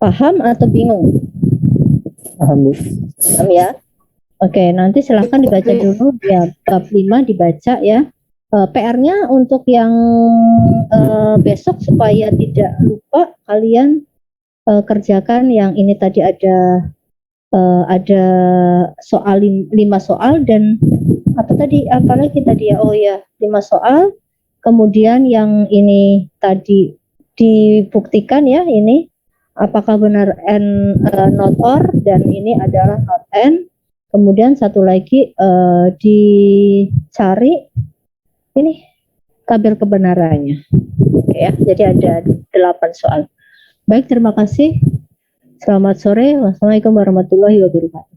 Paham atau bingung? Paham, Bu. Paham ya? Oke, nanti silahkan dibaca dulu ya, bab 5 dibaca ya. PR-nya untuk yang besok supaya tidak lupa, kalian kerjakan yang ini tadi, ada soal 5 soal, dan apalagi tadi ya, 5 soal. Kemudian yang ini tadi dibuktikan ya, ini apakah benar N not OR, dan ini adalah not N. Kemudian satu lagi dicari ini tabel kebenarannya. Oke ya, jadi ada 8 soal. Baik, terima kasih. Selamat sore. Wassalamualaikum warahmatullahi wabarakatuh.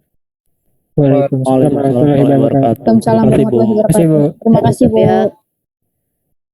Waalaikumsalam warahmatullahi wabarakatuh. Waalaikumsalam warahmatullahi Waalaikumsalam wabarakatuh. warahmatullahi Terima kasih, Bu. wabarakatuh. Terima kasih, Bu.